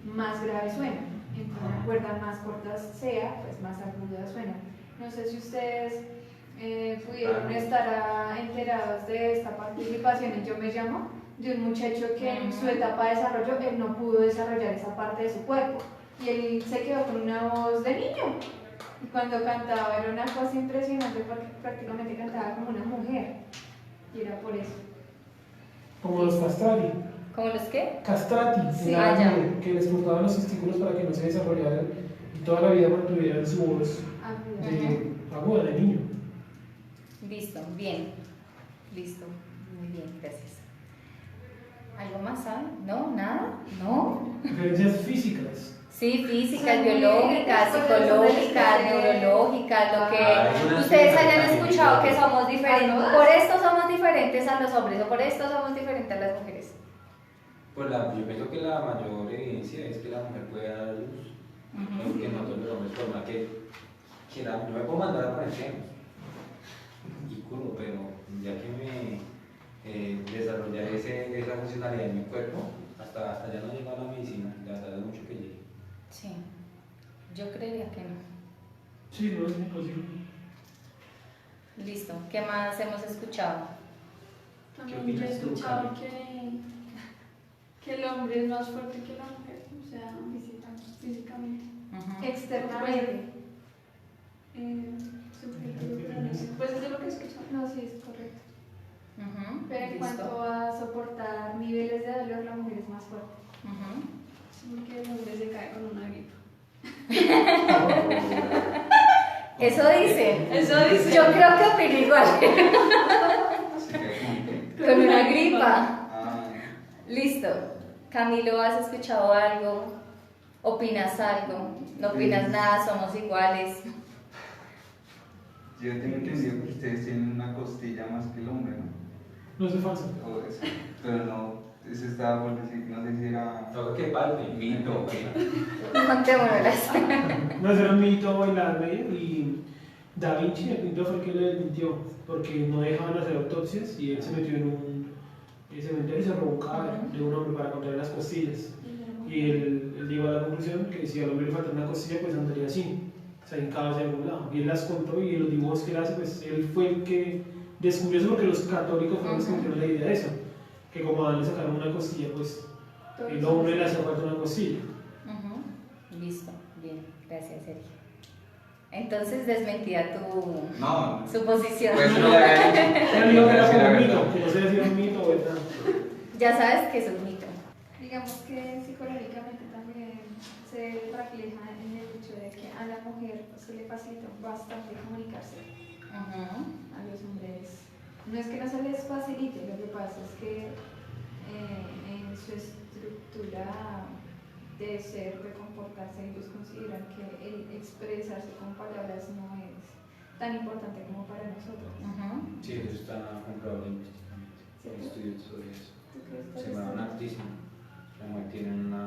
más grave suena. Entre una cuerda más corta sea, pues más aguda suena. No sé si ustedes pudieron estar enterados de esta participación en Yo Me Llamo, de un muchacho que en su etapa de desarrollo él no pudo desarrollar esa parte de su cuerpo y él se quedó con una voz de niño y cuando cantaba era una cosa impresionante porque prácticamente cantaba como una mujer y era por eso. Como los castrati. ¿Cómo los qué? Castrati, Sí. era Ah, ya. que les cortaban los testículos para que no se desarrollaran y toda la vida mantuvieran su voz Aguda. de aguda de niño. Listo, bien. Listo, muy bien, gracias. ¿Algo más saben? ¿No? ¿Nada? ¿No? Diferencias físicas. Sí, físicas, Son biológicas, muy psicológicas, diferentes. neurológicas, lo Ah, que algunas ustedes sí, hayan también, escuchado que sí. somos diferentes. ¿Algunas? Por esto somos diferentes a los hombres o por esto somos diferentes a las mujeres. Pues yo pienso que la mayor evidencia es que la mujer puede dar a luz. Porque nosotros los hombres, por más que quiera, yo me puedo mandar a poner senos y culo, pero ya que me desarrollar esa funcionalidad en mi cuerpo, hasta ya no llega a la medicina, ya tarda mucho que llegue. Sí, yo creería que no. Sí, no es imposible. Listo, ¿qué más hemos escuchado? También ¿Qué yo he opinas tú, escuchado Cami? que el hombre es más fuerte que la mujer, o sea, físicamente. Externamente. Pues eso es lo que he escuchado. No, sí, es correcto. Pero en Listo. cuanto a soportar niveles de dolor, la mujer es más fuerte. Sí, porque el hombre se cae con una gripa. Eso dicen. Eso dice. Yo creo que opino igual. Se cae como- Con una gripa. Ah, Listo. Camilo, ¿has escuchado algo? ¿Opinas algo? ¿No opinas nada? ¿Somos iguales? yo tengo entendido que ustedes tienen una costilla más que el hombre, ¿no? No es falso. O eso, pero no, eso estaba por decir, no sé si era Toca que palpe. mito o qué. Contémonos. No, ese era un mito en la Edad Media y Da Vinci, el pintor, fue el que lo desmintió porque no dejaban hacer autopsias y él se metió en un cementerio y se robó un cadáver de un hombre para encontrar las costillas. Y él llegó a la conclusión que si al hombre le faltaba una costilla, pues andaría así, o sea, hincados de algún lado. Y él las contó y en los dibujos que él hace, pues él fue el que descubrió eso porque los católicos fueron los que metieron la idea de eso. Que como a él le sacaron una costilla, pues el hombre le hacía falta una costilla. Listo, bien, gracias Sergio. Entonces desmentida tu No, suposición. pues no le había dicho. Él dijo que era Sí, la como un verdad. mito, que no sé si era un mito o verdad. Ya sabes que eso es mito. Digamos que psicológicamente también se refleja en el hecho de que a la mujer se le facilita bastante comunicarse. A los hombres no es que no se les facilite, lo que pasa es que en su estructura de ser, de comportarse, ellos consideran que el expresarse con palabras no es tan importante como para nosotros. Sí, eso está comprobado lingüísticamente. Hay estudios sobre eso. ¿Tú crees que Se eso llama está- autismo. La mujer tiene una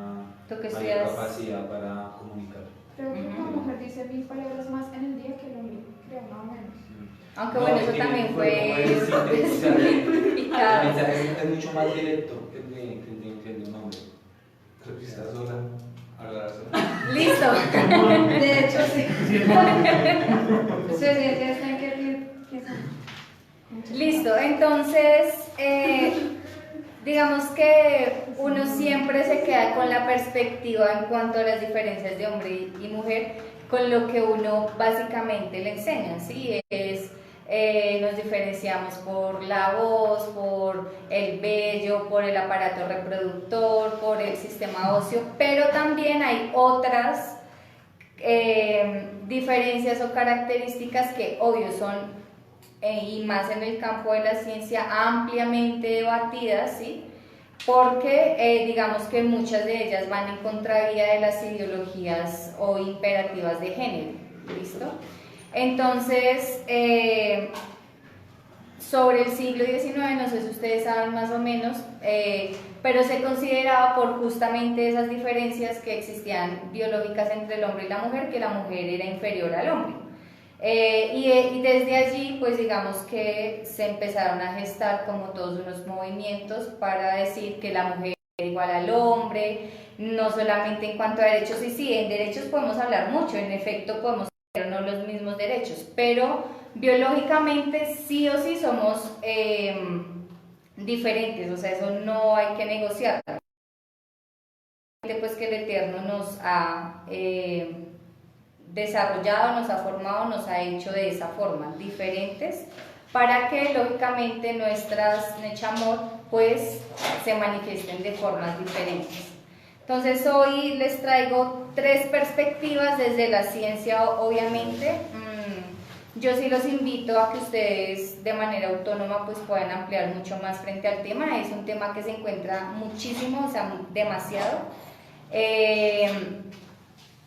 ¿Tú qué mayor estudias? capacidad para comunicar. Creo que la mujer dice 1000 palabras más en el día que el hombre, creo, más o menos. Aunque No, bueno, es eso que también como fue es simple, o sea, el simplificado. mensaje es mucho más directo que el de un hombre. Creo que está sola. Hablar sola. Listo. De hecho, sí. Sí, es verdad. Ustedes ya saben que son. Listo, entonces, digamos que uno siempre se queda con la perspectiva en cuanto a las diferencias de hombre y mujer, con lo que uno básicamente le enseña, ¿sí? Nos diferenciamos por la voz, por el vello, por el aparato reproductor, por el sistema óseo, pero también hay otras diferencias o características que obvio son y más en el campo de la ciencia ampliamente debatidas, ¿sí? Porque digamos que muchas de ellas van en contravía de las ideologías o imperativas de género, ¿listo? Entonces, sobre el siglo XIX, no sé si ustedes saben más o menos, pero se consideraba por justamente esas diferencias que existían biológicas entre el hombre y la mujer, que la mujer era inferior al hombre. Y desde allí, pues digamos que se empezaron a gestar como todos unos movimientos para decir que la mujer era igual al hombre, no solamente en cuanto a derechos, y sí, en derechos podemos hablar mucho, en efecto podemos tener no los mismos derechos, pero biológicamente sí o sí somos diferentes, o sea, eso no hay que negociar. Pues que el Eterno nos ha desarrollado, nos ha formado, nos ha hecho de esa forma, diferentes, para que lógicamente nuestras Nechamot pues se manifiesten de formas diferentes. Entonces hoy les traigo 3 perspectivas desde la ciencia, obviamente. yo sí los invito a que ustedes de manera autónoma pues puedan ampliar mucho más frente al tema. Es un tema que se encuentra muchísimo, o sea, demasiado.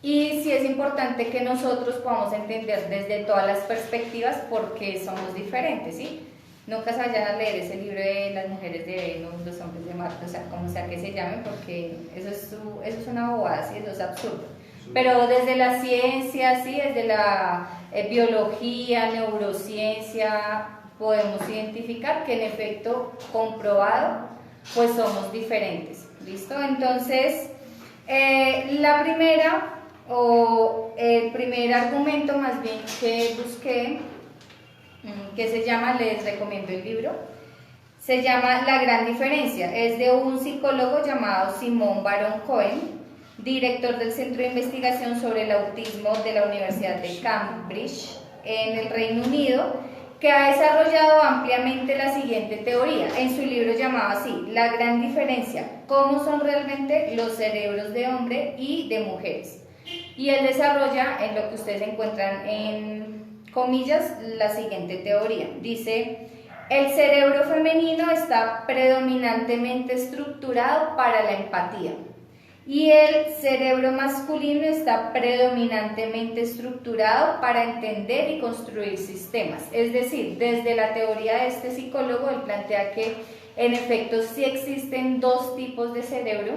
Y sí es importante que nosotros podamos entender desde todas las perspectivas porque somos diferentes, ¿sí? Nunca se vayan a leer ese libro de las mujeres de Venus, los hombres de Marte, o sea, como sea que se llame, porque eso es una bobada, ¿sí? Eso es absurdo. Pero desde la ciencia, ¿sí? Desde la biología, neurociencia, podemos identificar que en efecto, comprobado, pues somos diferentes, ¿listo? Entonces, la primera, o el primer argumento más bien que busqué, que se llama, les recomiendo el libro, se llama La Gran Diferencia, es de un psicólogo llamado Simon Baron Cohen, director del Centro de Investigación sobre el Autismo de la Universidad de Cambridge en el Reino Unido, que ha desarrollado ampliamente la siguiente teoría en su libro llamado así, La Gran Diferencia, cómo son realmente los cerebros de hombre y de mujeres. Y él desarrolla, en lo que ustedes encuentran en comillas, la siguiente teoría. Dice, el cerebro femenino está predominantemente estructurado para la empatía y el cerebro masculino está predominantemente estructurado para entender y construir sistemas. Es decir, desde la teoría de este psicólogo, él plantea que en efecto sí existen dos tipos de cerebro,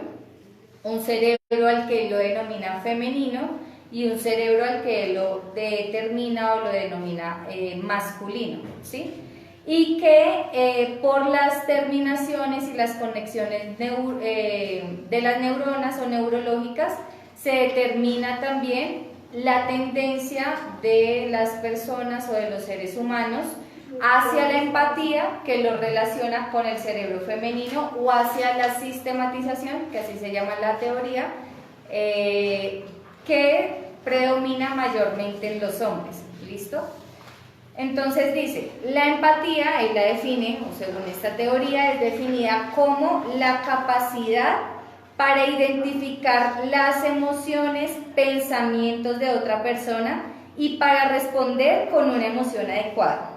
un cerebro al que lo denomina femenino y un cerebro al que lo determina o lo denomina masculino, ¿sí? Y que por las terminaciones y las conexiones de las neuronas o neurológicas se determina también la tendencia de las personas o de los seres humanos hacia la empatía, que lo relaciona con el cerebro femenino, o hacia la sistematización, que así se llama la teoría, que predomina mayormente en los hombres. ¿Listo? Entonces dice, la empatía, él la define, o según esta teoría, es definida como la capacidad para identificar las emociones, pensamientos de otra persona y para responder con una emoción adecuada.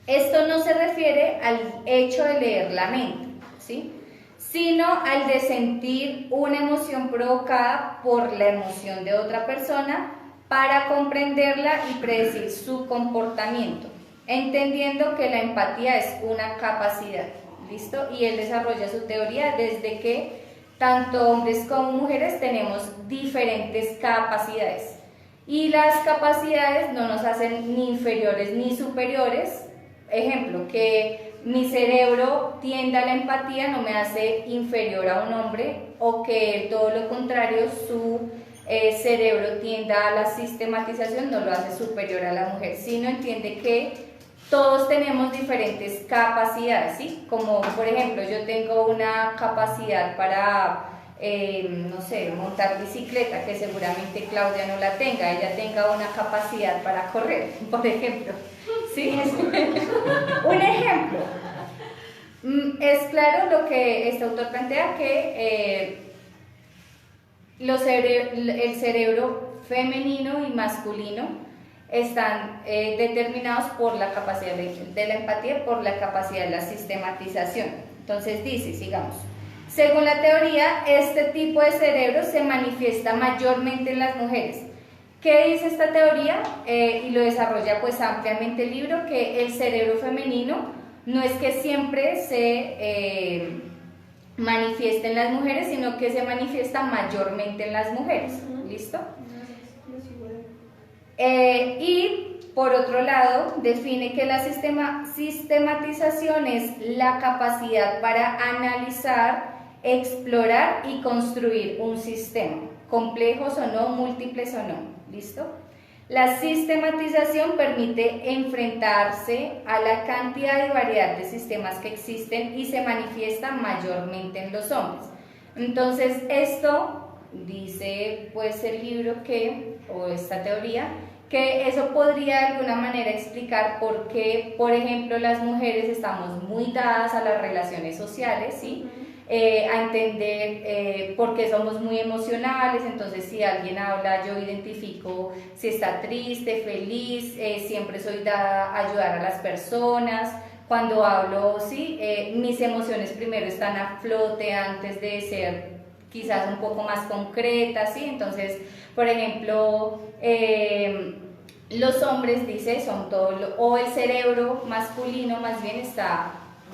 Esto no se refiere al hecho de leer la mente, ¿sí?, sino al de sentir una emoción provocada por la emoción de otra persona para comprenderla y predecir su comportamiento, entendiendo que la empatía es una capacidad. ¿Listo? Y él desarrolla su teoría desde que tanto hombres como mujeres tenemos diferentes capacidades. Y las capacidades no nos hacen ni inferiores ni superiores. Ejemplo, que mi cerebro tienda a la empatía no me hace inferior a un hombre, o que todo lo contrario, su cerebro tienda a la sistematización no lo hace superior a la mujer, sino entiende que todos tenemos diferentes capacidades, ¿sí? Como por ejemplo, yo tengo una capacidad para, no sé, montar bicicleta, que seguramente Claudia no la tenga, ella tenga una capacidad para correr, por ejemplo, ¿sí? Un ejemplo. Es claro lo que este autor plantea, que el cerebro femenino y masculino están determinados por la capacidad de la empatía, por la capacidad de la sistematización. Entonces dice, sigamos, según la teoría, este tipo de cerebro se manifiesta mayormente en las mujeres. ¿Qué dice esta teoría? Y lo desarrolla pues ampliamente el libro, que el cerebro femenino no es que siempre se manifieste en las mujeres, sino que se manifiesta mayormente en las mujeres. ¿Listo? Y por otro lado, define que la sistematización es la capacidad para analizar, explorar y construir un sistema, complejos o no, múltiples o no. ¿Listo? La sistematización permite enfrentarse a la cantidad y variedad de sistemas que existen y se manifiesta mayormente en los hombres. Entonces, esto dice pues el libro o esta teoría, que eso podría de alguna manera explicar por qué, por ejemplo, las mujeres estamos muy dadas a las relaciones sociales, ¿sí? a entender por qué somos muy emocionales. Entonces si alguien habla, yo identifico si está triste, feliz, siempre soy dada a ayudar a las personas. Cuando hablo, sí, mis emociones primero están a flote antes de ser quizás un poco más concretas, ¿sí? Entonces, por ejemplo, los hombres, dice, son todo, o el cerebro masculino más bien está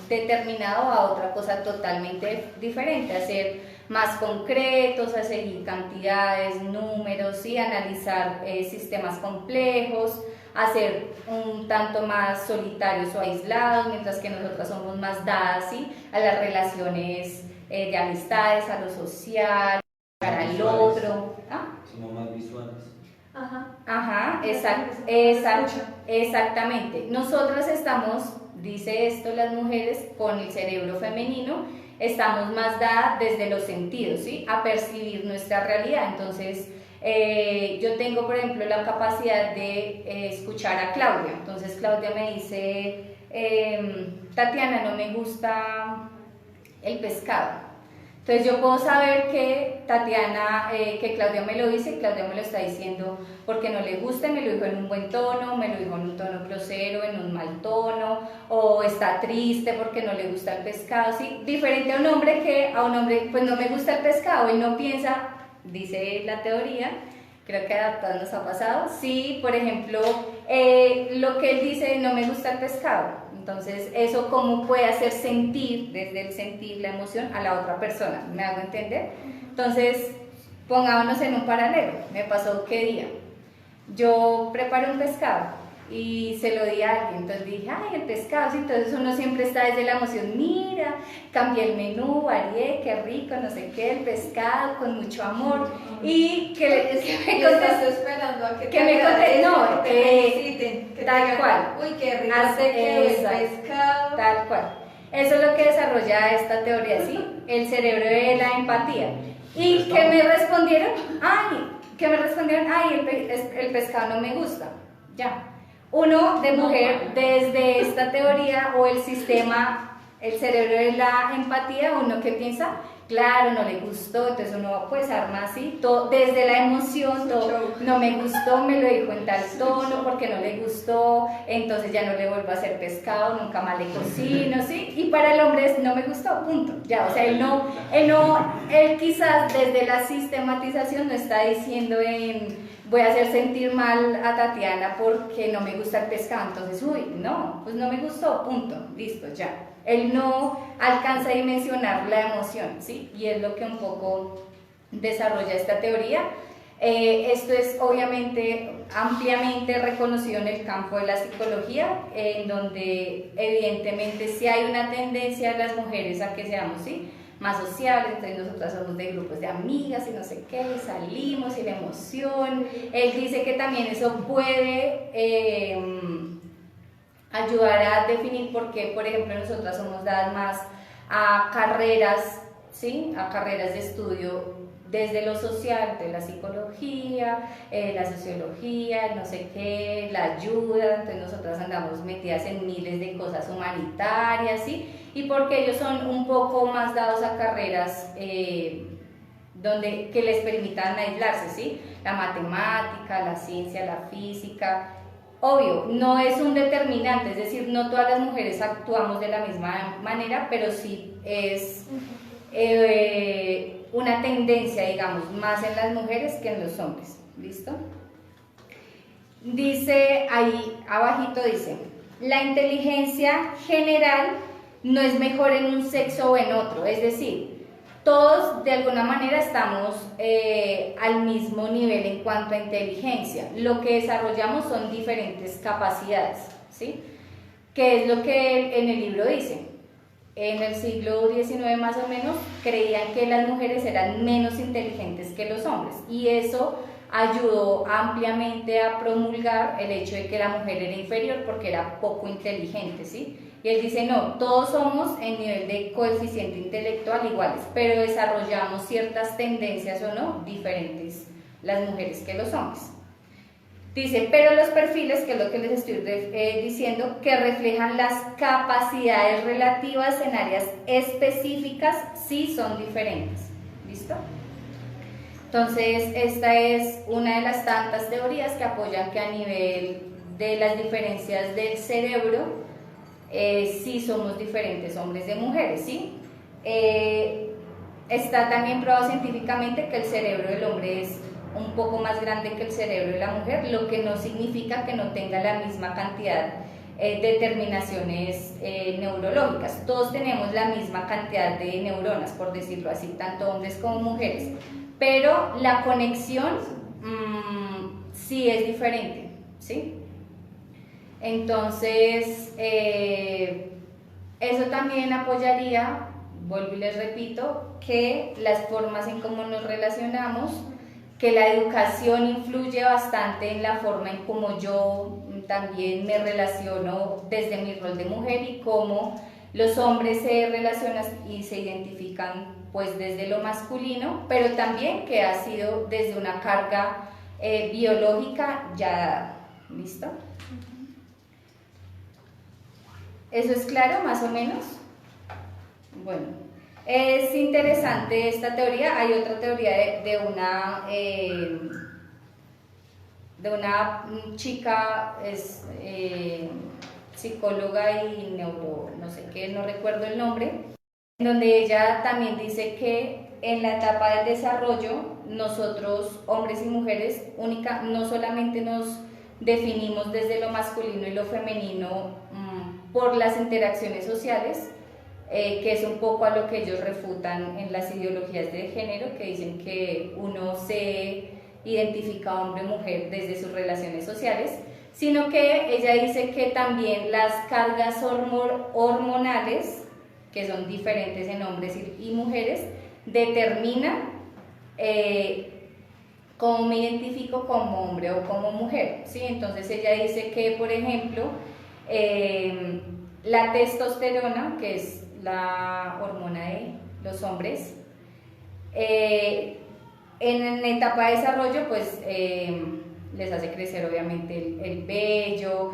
determinado a otra cosa totalmente diferente, a ser más concretos, a seguir cantidades, números, ¿sí? Analizar sistemas complejos, a ser un tanto más solitarios o aislados, mientras que nosotras somos más dadas, ¿sí? A las relaciones de amistades, a lo social, para el otro. ¿Ah? Somos más visuales. Ajá, exactamente. Nosotras estamos, dice esto las mujeres, con el cerebro femenino, estamos más dadas desde los sentidos, ¿sí? A percibir nuestra realidad. Entonces, yo tengo, por ejemplo, la capacidad de escuchar a Claudia. Entonces, Claudia me dice, Tatiana, no me gusta el pescado. Entonces yo puedo saber que Tatiana, que Claudia me lo dice, Claudia me lo está diciendo porque no le gusta, me lo dijo en un buen tono, me lo dijo en un tono grosero, en un mal tono, o está triste porque no le gusta el pescado, ¿sí? Diferente a un hombre que a un hombre pues no me gusta el pescado, él no piensa, dice la teoría, creo que a todos nos ha pasado, sí, por ejemplo, lo que él dice, no me gusta el pescado. Entonces, eso cómo puede hacer sentir, desde el sentir la emoción, a la otra persona, ¿me hago entender? Entonces, pongámonos en un paralelo, me pasó qué día, yo preparé un pescado y se lo di a alguien, entonces dije, ay, el pescado, sí, entonces uno siempre está desde la emoción, mira, cambié el menú, varié, qué rico, no sé qué, el pescado, con mucho amor, y que me contestó, esperando a que me contestó, no, que tal digan, cual, uy, qué rico se quedó el pescado. Tal cual, eso es lo que desarrolla esta teoría, ¿sí? El cerebro de la empatía, y que me respondieron, ay, el pescado no me gusta, ya. Uno de mujer, desde esta teoría o el sistema, el cerebro de la empatía, uno que piensa, claro, no le gustó, entonces uno pues arma así, todo, desde la emoción, todo, no me gustó, me lo dijo en tal tono, porque no le gustó, entonces ya no le vuelvo a hacer pescado, nunca más le cocino, ¿sí? Y para el hombre es, no me gustó, punto, ya, o sea, él quizás desde la sistematización no está diciendo voy a hacer sentir mal a Tatiana porque no me gusta el pescado, entonces, no, pues no me gustó, punto, listo, ya. Él no alcanza a dimensionar la emoción, ¿sí? Y es lo que un poco desarrolla esta teoría. Esto es obviamente ampliamente reconocido en el campo de la psicología, en donde evidentemente sí hay una tendencia de las mujeres a que seamos, ¿sí? Más sociables, entonces nosotras somos de grupos de amigas y no sé qué, y salimos y la emoción. Él dice que también eso puede ayudar a definir por qué, por ejemplo, nosotras somos dadas más a carreras, ¿sí? A carreras de estudio desde lo social, de la psicología, la sociología, no sé qué, la ayuda, entonces nosotras andamos metidas en miles de cosas humanitarias, ¿sí? Y porque ellos son un poco más dados a carreras que les permitan aislarse, ¿sí? La matemática, la ciencia, la física. Obvio, no es un determinante, es decir, no todas las mujeres actuamos de la misma manera, pero sí es una tendencia, digamos, más en las mujeres que en los hombres. ¿Listo? Dice ahí abajito, dice, la inteligencia general no es mejor en un sexo o en otro, es decir, todos de alguna manera estamos al mismo nivel en cuanto a inteligencia. Lo que desarrollamos son diferentes capacidades, ¿sí? ¿Qué es lo que en el libro dice? En el siglo XIX más o menos creían que las mujeres eran menos inteligentes que los hombres y eso ayudó ampliamente a promulgar el hecho de que la mujer era inferior porque era poco inteligente, ¿sí? Y él dice, no, todos somos en nivel de coeficiente intelectual iguales, pero desarrollamos ciertas tendencias o no diferentes las mujeres que los hombres. Dice, pero los perfiles, que es lo que les estoy diciendo, que reflejan las capacidades relativas en áreas específicas, sí son diferentes. ¿Listo? Entonces, esta es una de las tantas teorías que apoyan que a nivel de las diferencias del cerebro, sí somos diferentes hombres de mujeres, ¿sí? Está también probado científicamente que el cerebro del hombre es un poco más grande que el cerebro de la mujer, lo que no significa que no tenga la misma cantidad de terminaciones neurológicas. Todos tenemos la misma cantidad de neuronas, por decirlo así, tanto hombres como mujeres, pero la conexión sí es diferente, ¿sí? Entonces, eso también apoyaría, vuelvo y les repito, que las formas en cómo nos relacionamos, que la educación influye bastante en la forma en cómo yo también me relaciono desde mi rol de mujer y cómo los hombres se relacionan y se identifican pues desde lo masculino, pero también que ha sido desde una carga biológica ya dada. ¿Listo? ¿Eso es claro, más o menos? Bueno, es interesante esta teoría. Hay otra teoría de una chica, es psicóloga y no sé qué, no recuerdo el nombre, en donde ella también dice que en la etapa del desarrollo, nosotros, hombres y mujeres, no solamente nos definimos desde lo masculino y lo femenino por las interacciones sociales, que es un poco a lo que ellos refutan en las ideologías de género, que dicen que uno se identifica hombre o mujer desde sus relaciones sociales, sino que ella dice que también las cargas hormonales, que son diferentes en hombres y mujeres, determinan cómo me identifico como hombre o como mujer, ¿sí? Entonces ella dice que, por ejemplo, la testosterona, que es la hormona de los hombres, en etapa de desarrollo pues les hace crecer obviamente el vello,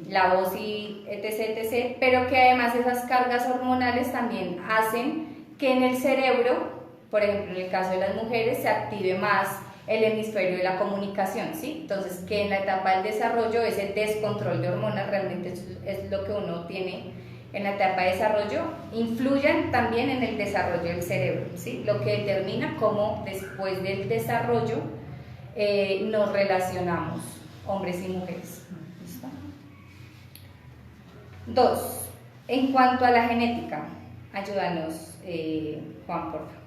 la voz y etc, pero que además esas cargas hormonales también hacen que en el cerebro, por ejemplo en el caso de las mujeres, se active más el hemisferio de la comunicación, ¿sí? Entonces que en la etapa del desarrollo ese descontrol de hormonas realmente es lo que uno tiene en la etapa de desarrollo, influyen también en el desarrollo del cerebro, ¿sí? Lo que determina cómo después del desarrollo nos relacionamos, hombres y mujeres. ¿Listo? 2. En cuanto a la genética, ayúdanos, Juan, por favor.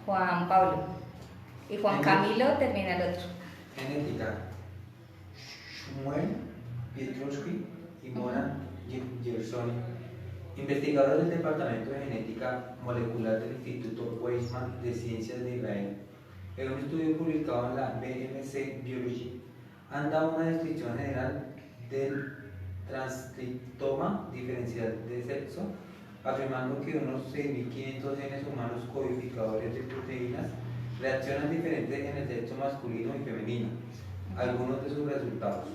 Juan Pablo. Y Juan Camilo termina el otro. Genética. Shmuel Pietrowski y Mona Gersoni, investigadores del Departamento de Genética Molecular del Instituto Weizmann de Ciencias de Israel, en un estudio publicado en la BMC Biology, han dado una descripción general del transcriptoma diferencial de sexo, afirmando que unos 6.500 genes humanos codificadores de proteínas reaccionan diferentes en el sexo masculino y femenino. Algunos de sus resultados.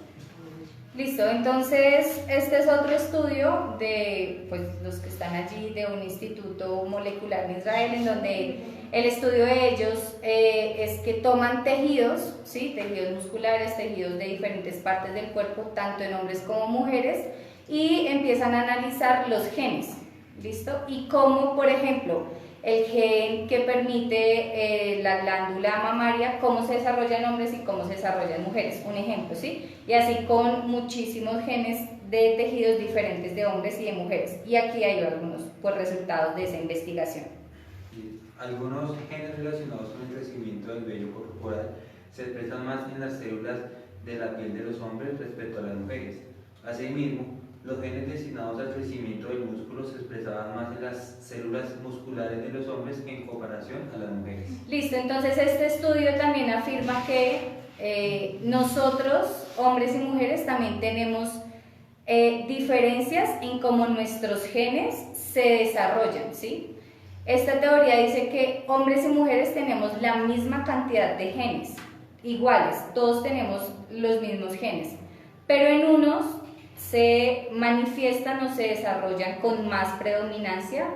Listo, entonces este es otro estudio de pues, los que están allí de un instituto molecular en Israel, en donde el estudio de ellos es que toman tejidos, ¿sí? Tejidos musculares, tejidos de diferentes partes del cuerpo, tanto en hombres como mujeres, y empiezan a analizar los genes, ¿listo? Y cómo, por ejemplo, el gen que permite la glándula mamaria, cómo se desarrolla en hombres y cómo se desarrolla en mujeres, un ejemplo, ¿sí? Y así con muchísimos genes de tejidos diferentes de hombres y de mujeres. Y aquí hay algunos pues, resultados de esa investigación. Algunos genes relacionados con el crecimiento del vello corporal se expresan más en las células de la piel de los hombres respecto a las mujeres. Asimismo, los genes destinados al crecimiento del músculo se expresaban más en las células musculares de los hombres en comparación a las mujeres. Listo, entonces este estudio también afirma que nosotros, hombres y mujeres, también tenemos diferencias en cómo nuestros genes se desarrollan, ¿sí? Esta teoría dice que hombres y mujeres tenemos la misma cantidad de genes, iguales, todos tenemos los mismos genes, pero en unos se manifiestan o se desarrollan con más predominancia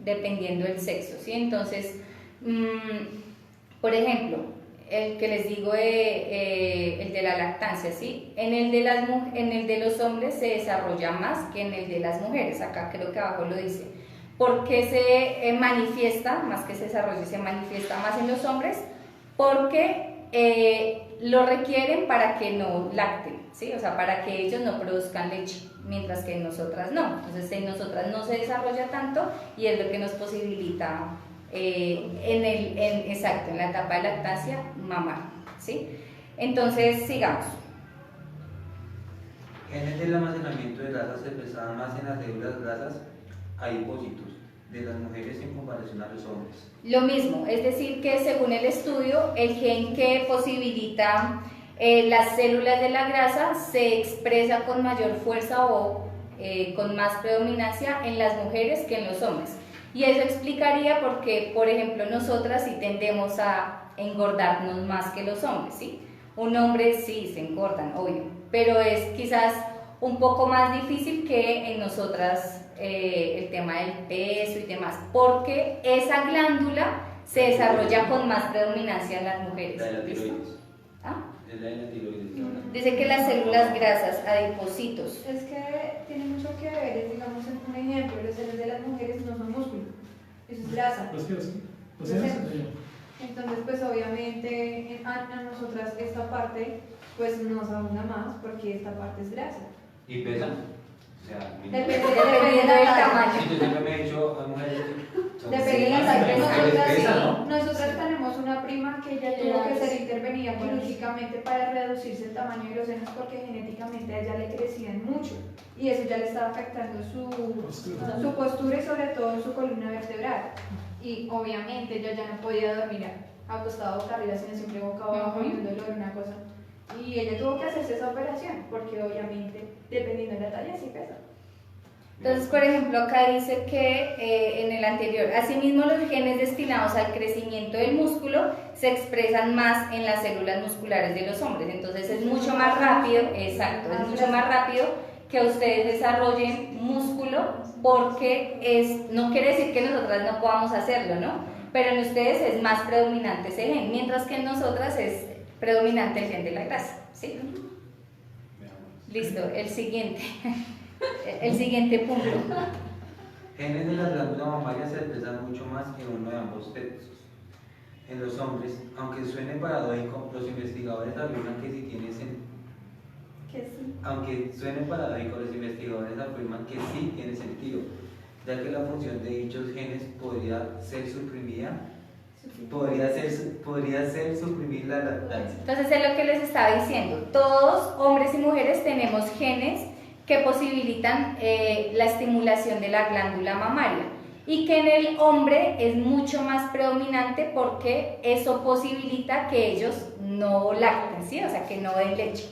dependiendo del sexo, ¿sí? Entonces, por ejemplo, el que les digo, el de la lactancia, ¿sí? En el de los hombres se desarrolla más que en el de las mujeres, acá creo que abajo lo dice. ¿Por qué se manifiesta, más que se desarrolla, se manifiesta más en los hombres? Porque lo requieren para que no lacten, ¿sí? O sea, para que ellos no produzcan leche, mientras que en nosotras no. Entonces, en nosotras no se desarrolla tanto y es lo que nos posibilita, exacto, en la etapa de lactancia, mamar, ¿sí? Entonces, sigamos. Genes del almacenamiento de grasas se expresaban más en las células grasas adipócitos de las mujeres en comparación a los hombres. Lo mismo, es decir que según el estudio, el gen que posibilita las células de la grasa se expresa con mayor fuerza o con más predominancia en las mujeres que en los hombres. Y eso explicaría por qué, por ejemplo, nosotras sí tendemos a engordarnos más que los hombres, ¿sí? Un hombre sí se engordan, obvio, pero es quizás un poco más difícil que en nosotras el tema del peso y demás, porque esa glándula se desarrolla con más predominancia en las mujeres. La de la tiroides. ¿Ah? Es la de la tiroides. Dice que las células grasas, adipocitos. Es que tiene mucho que ver, digamos, un ejemplo, los senos de las mujeres no son músculo, eso es grasa. Los senos, sí. Los Los senos, senos. sí. Entonces, pues obviamente a nosotras esta parte pues nos abunda más porque esta parte es grasa. ¿Y pesan? O sea, Dependiendo Dependiendo del talla. tamaño. Sí, yo siempre me he dicho a mujeres Depende de la sí, talla. sí, Nosotras, pesa, sí, ¿no? nosotras tenemos una prima que ya tuvo que ser intervenida quirúrgicamente para reducirse el tamaño de los senos porque genéticamente a ella le crecían mucho y eso ya le estaba afectando su postura y sobre todo su columna vertebral. Y obviamente ella ya no podía dormir acostada boca arriba, sino siempre boca abajo y un dolor, una cosa. Y ella tuvo que hacerse esa operación porque obviamente dependiendo de la talla sí pesa. Entonces, por ejemplo, acá dice que en el anterior, asimismo los genes destinados al crecimiento del músculo se expresan más en las células musculares de los hombres, entonces es mucho más rápido, exacto, es mucho más rápido que ustedes desarrollen músculo porque no quiere decir que nosotras no podamos hacerlo, ¿no? Pero en ustedes es más predominante ese gen, mientras que en nosotras es predominante el gen de la grasa, ¿sí? Listo, el siguiente. El siguiente punto. Genes de la glándula mamaria se expresan mucho más que uno de ambos sexos. En los hombres, aunque suene paradójico, los investigadores afirman que sí tiene sentido. Aunque suene paradójico, los investigadores afirman que sí tiene sentido, ya que la función de dichos genes podría ser suprimida. Podría ser suprimir la lactancia. Entonces es lo que les estaba diciendo. Todos, hombres y mujeres, tenemos genes que posibilitan la estimulación de la glándula mamaria y que en el hombre es mucho más predominante porque eso posibilita que ellos no lacten, ¿sí? O sea, que no den leche.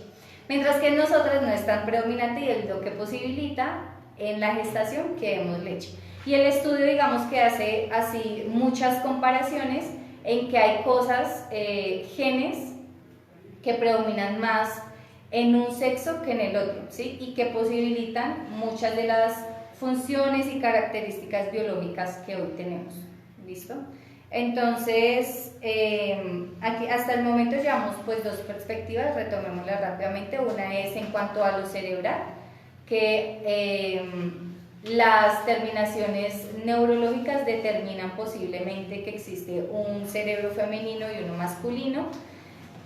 Mientras que en nosotros no es tan predominante y es lo que posibilita en la gestación que demos leche. Y el estudio, digamos, que hace así muchas comparaciones en que hay cosas, genes que predominan más en un sexo que en el otro, ¿sí? Y que posibilitan muchas de las funciones y características biológicas que hoy tenemos. ¿Listo? Entonces, aquí hasta el momento llevamos pues dos perspectivas, retomémoslas rápidamente. Una es en cuanto a lo cerebral, que las terminaciones neurológicas determinan posiblemente que existe un cerebro femenino y uno masculino.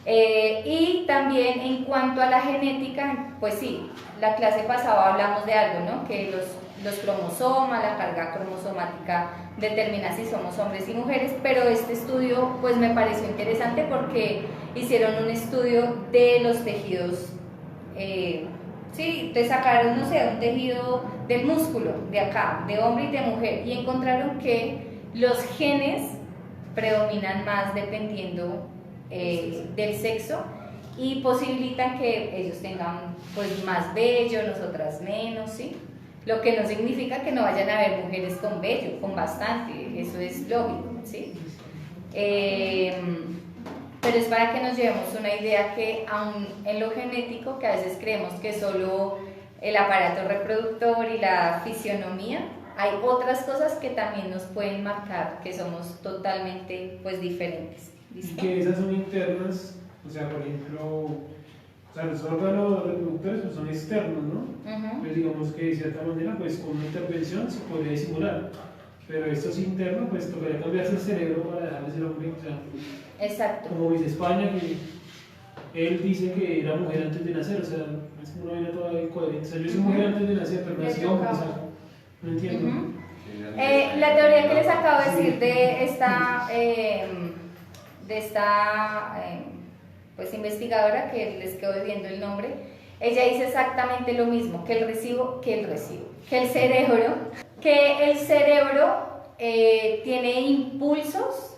Y también en cuanto a la genética, pues sí, la clase pasada hablamos de algo, ¿no? Que los cromosomas, la carga cromosomática determina si somos hombres y mujeres, pero este estudio pues me pareció interesante porque hicieron un estudio de los tejidos, sí, te sacaron, no sé, un tejido del músculo, de acá, de hombre y de mujer, y encontraron que los genes predominan más dependiendo del sexo y posibilitan que ellos tengan pues más vello, nosotras menos, ¿sí? Lo que no significa que no vayan a haber mujeres con vello, con bastante, eso es lógico, ¿sí? Pero es para que nos llevemos una idea que aún en lo genético, que a veces creemos que solo el aparato reproductor y la fisionomía, hay otras cosas que también nos pueden marcar que somos totalmente pues diferentes. ¿Listo? Y que esas son internas, o sea, por ejemplo, o sea, los órganos reproductores pues, son externos, ¿no? Pues digamos que de cierta manera, pues con una intervención se podría disimular, pero esto es interno, pues tocaría cambiarse el cerebro para dejarle ser hombre, o sea, exacto. como dice España, que él dice que era mujer antes de nacer, o sea, es como una vida toda incoherente, o sea, yo soy mujer antes de nacer, pero nací hombre, o sea, no entiendo. La teoría que les acabo de decir de esta pues investigadora, que les quedo viendo el nombre, ella dice exactamente lo mismo, que el cerebro tiene impulsos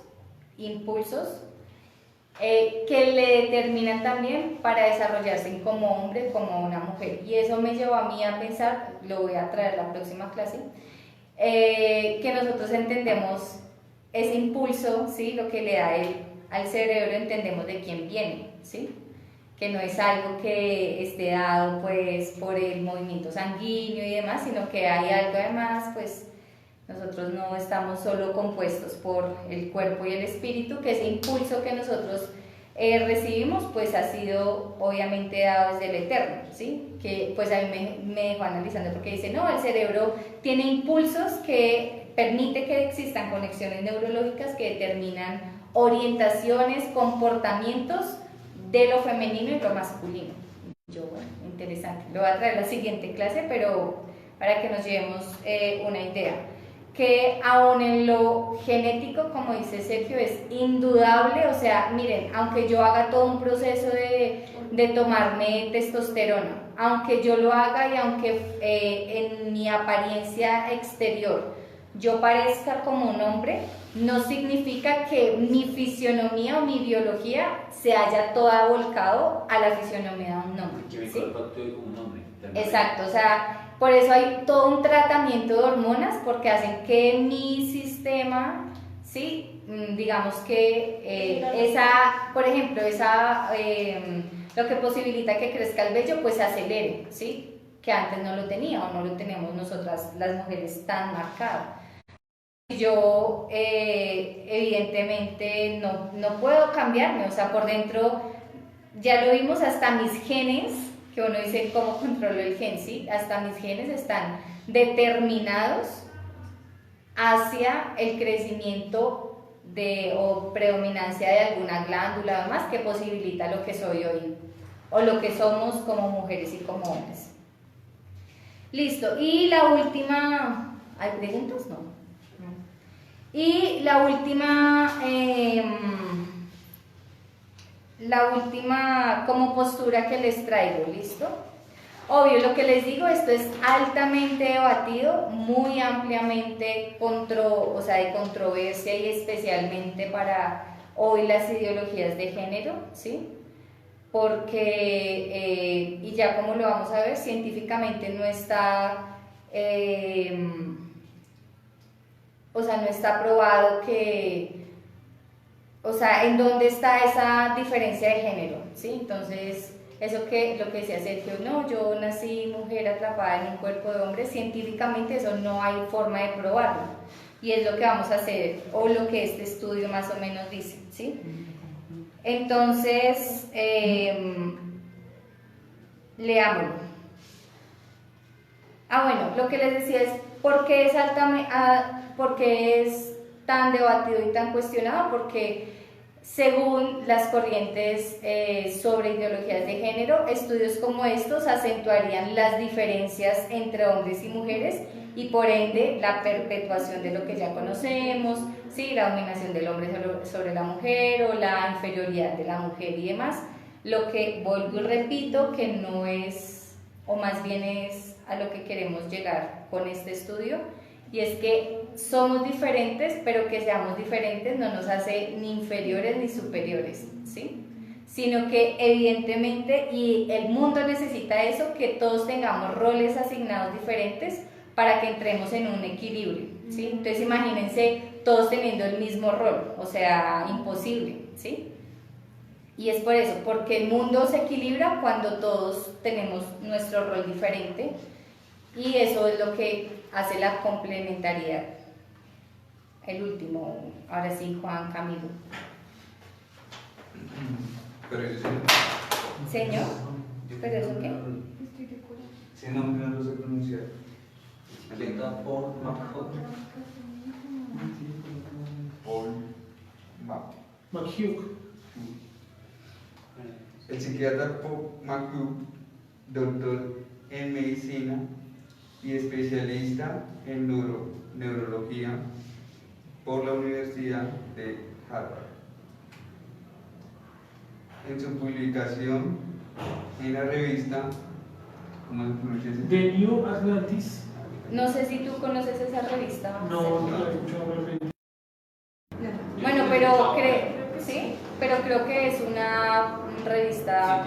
que le determinan también para desarrollarse como hombre, como una mujer. Y eso me llevó a mí a pensar, lo voy a traer la próxima clase, que nosotros entendemos ese impulso, ¿sí? Lo que le da al cerebro, entendemos de quién viene, ¿sí? Que no es algo que esté dado pues por el movimiento sanguíneo y demás, sino que hay algo además, pues nosotros no estamos solo compuestos por el cuerpo y el espíritu, que ese impulso que nosotros recibimos pues ha sido obviamente dado desde el Eterno, ¿sí? Que pues a mí me dejó analizando porque dice, no, el cerebro tiene impulsos que permite que existan conexiones neurológicas que determinan orientaciones, comportamientos de lo femenino y lo masculino. Yo, bueno, interesante, lo voy a traer a la siguiente clase, pero para que nos llevemos una idea. Que aún en lo genético, como dice Sergio, es indudable, o sea, miren, aunque yo haga todo un proceso de tomarme testosterona, aunque yo lo haga y aunque en mi apariencia exterior yo parezca como un hombre, no significa que mi fisionomía o mi biología se haya toda volcado a la fisionomía de un hombre. Que mi ¿sí? cuerpo actúe como un hombre. Exacto, o sea, por eso hay todo un tratamiento de hormonas porque hacen que mi sistema, ¿sí? Digamos que por ejemplo, lo que posibilita que crezca el vello, pues se acelere, ¿sí? Que antes no lo tenía o no lo tenemos nosotras las mujeres tan marcado. Yo evidentemente no puedo cambiarme, o sea, por dentro ya lo vimos, hasta mis genes, que uno dice cómo controlo el gen, ¿sí? Hasta mis genes están determinados hacia el crecimiento o predominancia de alguna glándula o demás que posibilita lo que soy hoy o lo que somos como mujeres y como hombres. Listo, y la última, ¿hay preguntas? No. Y la última como postura que les traigo, ¿listo? Obvio, lo que les digo, esto es altamente debatido, muy ampliamente de controversia y especialmente para hoy las ideologías de género, ¿sí? Porque, y ya como lo vamos a ver, científicamente no está... no está probado en dónde está esa diferencia de género, ¿sí? Entonces, lo que decía Sergio, no, yo nací mujer atrapada en un cuerpo de hombre, científicamente eso no hay forma de probarlo, y es lo que vamos a hacer, o lo que este estudio más o menos dice, ¿sí? Entonces, leámoslo. Bueno, lo que les decía es, ¿por qué es tan debatido y tan cuestionado? Porque según las corrientes sobre ideologías de género, estudios como estos acentuarían las diferencias entre hombres y mujeres y por ende la perpetuación de lo que ya conocemos, ¿sí? La dominación del hombre sobre la mujer o la inferioridad de la mujer y demás, lo que vuelvo y repito que no es, o más bien es a lo que queremos llegar con este estudio, y es que somos diferentes, pero que seamos diferentes no nos hace ni inferiores ni superiores, ¿sí? Sino que evidentemente, y el mundo necesita eso, que todos tengamos roles asignados diferentes, para que entremos en un equilibrio, ¿sí? Entonces imagínense todos teniendo el mismo rol, o sea, imposible, ¿sí? Y es por eso, porque el mundo se equilibra cuando todos tenemos nuestro rol diferente y eso es lo que hace la complementariedad. El último, ahora sí, Juan Camilo. Pero yo Señor, ¿pero eso qué? ese nombre no lo sé pronunciar. Paul McHugh. El psiquiatra Paul McHugh, doctor en medicina y especialista en neurología por la Universidad de Harvard. En su publicación en la revista, ¿cómo se pronuncia ese? The New Atlantis. No sé si tú conoces esa revista. No, no la he escuchado realmente. Bueno, pero sí, pero creo que es una revista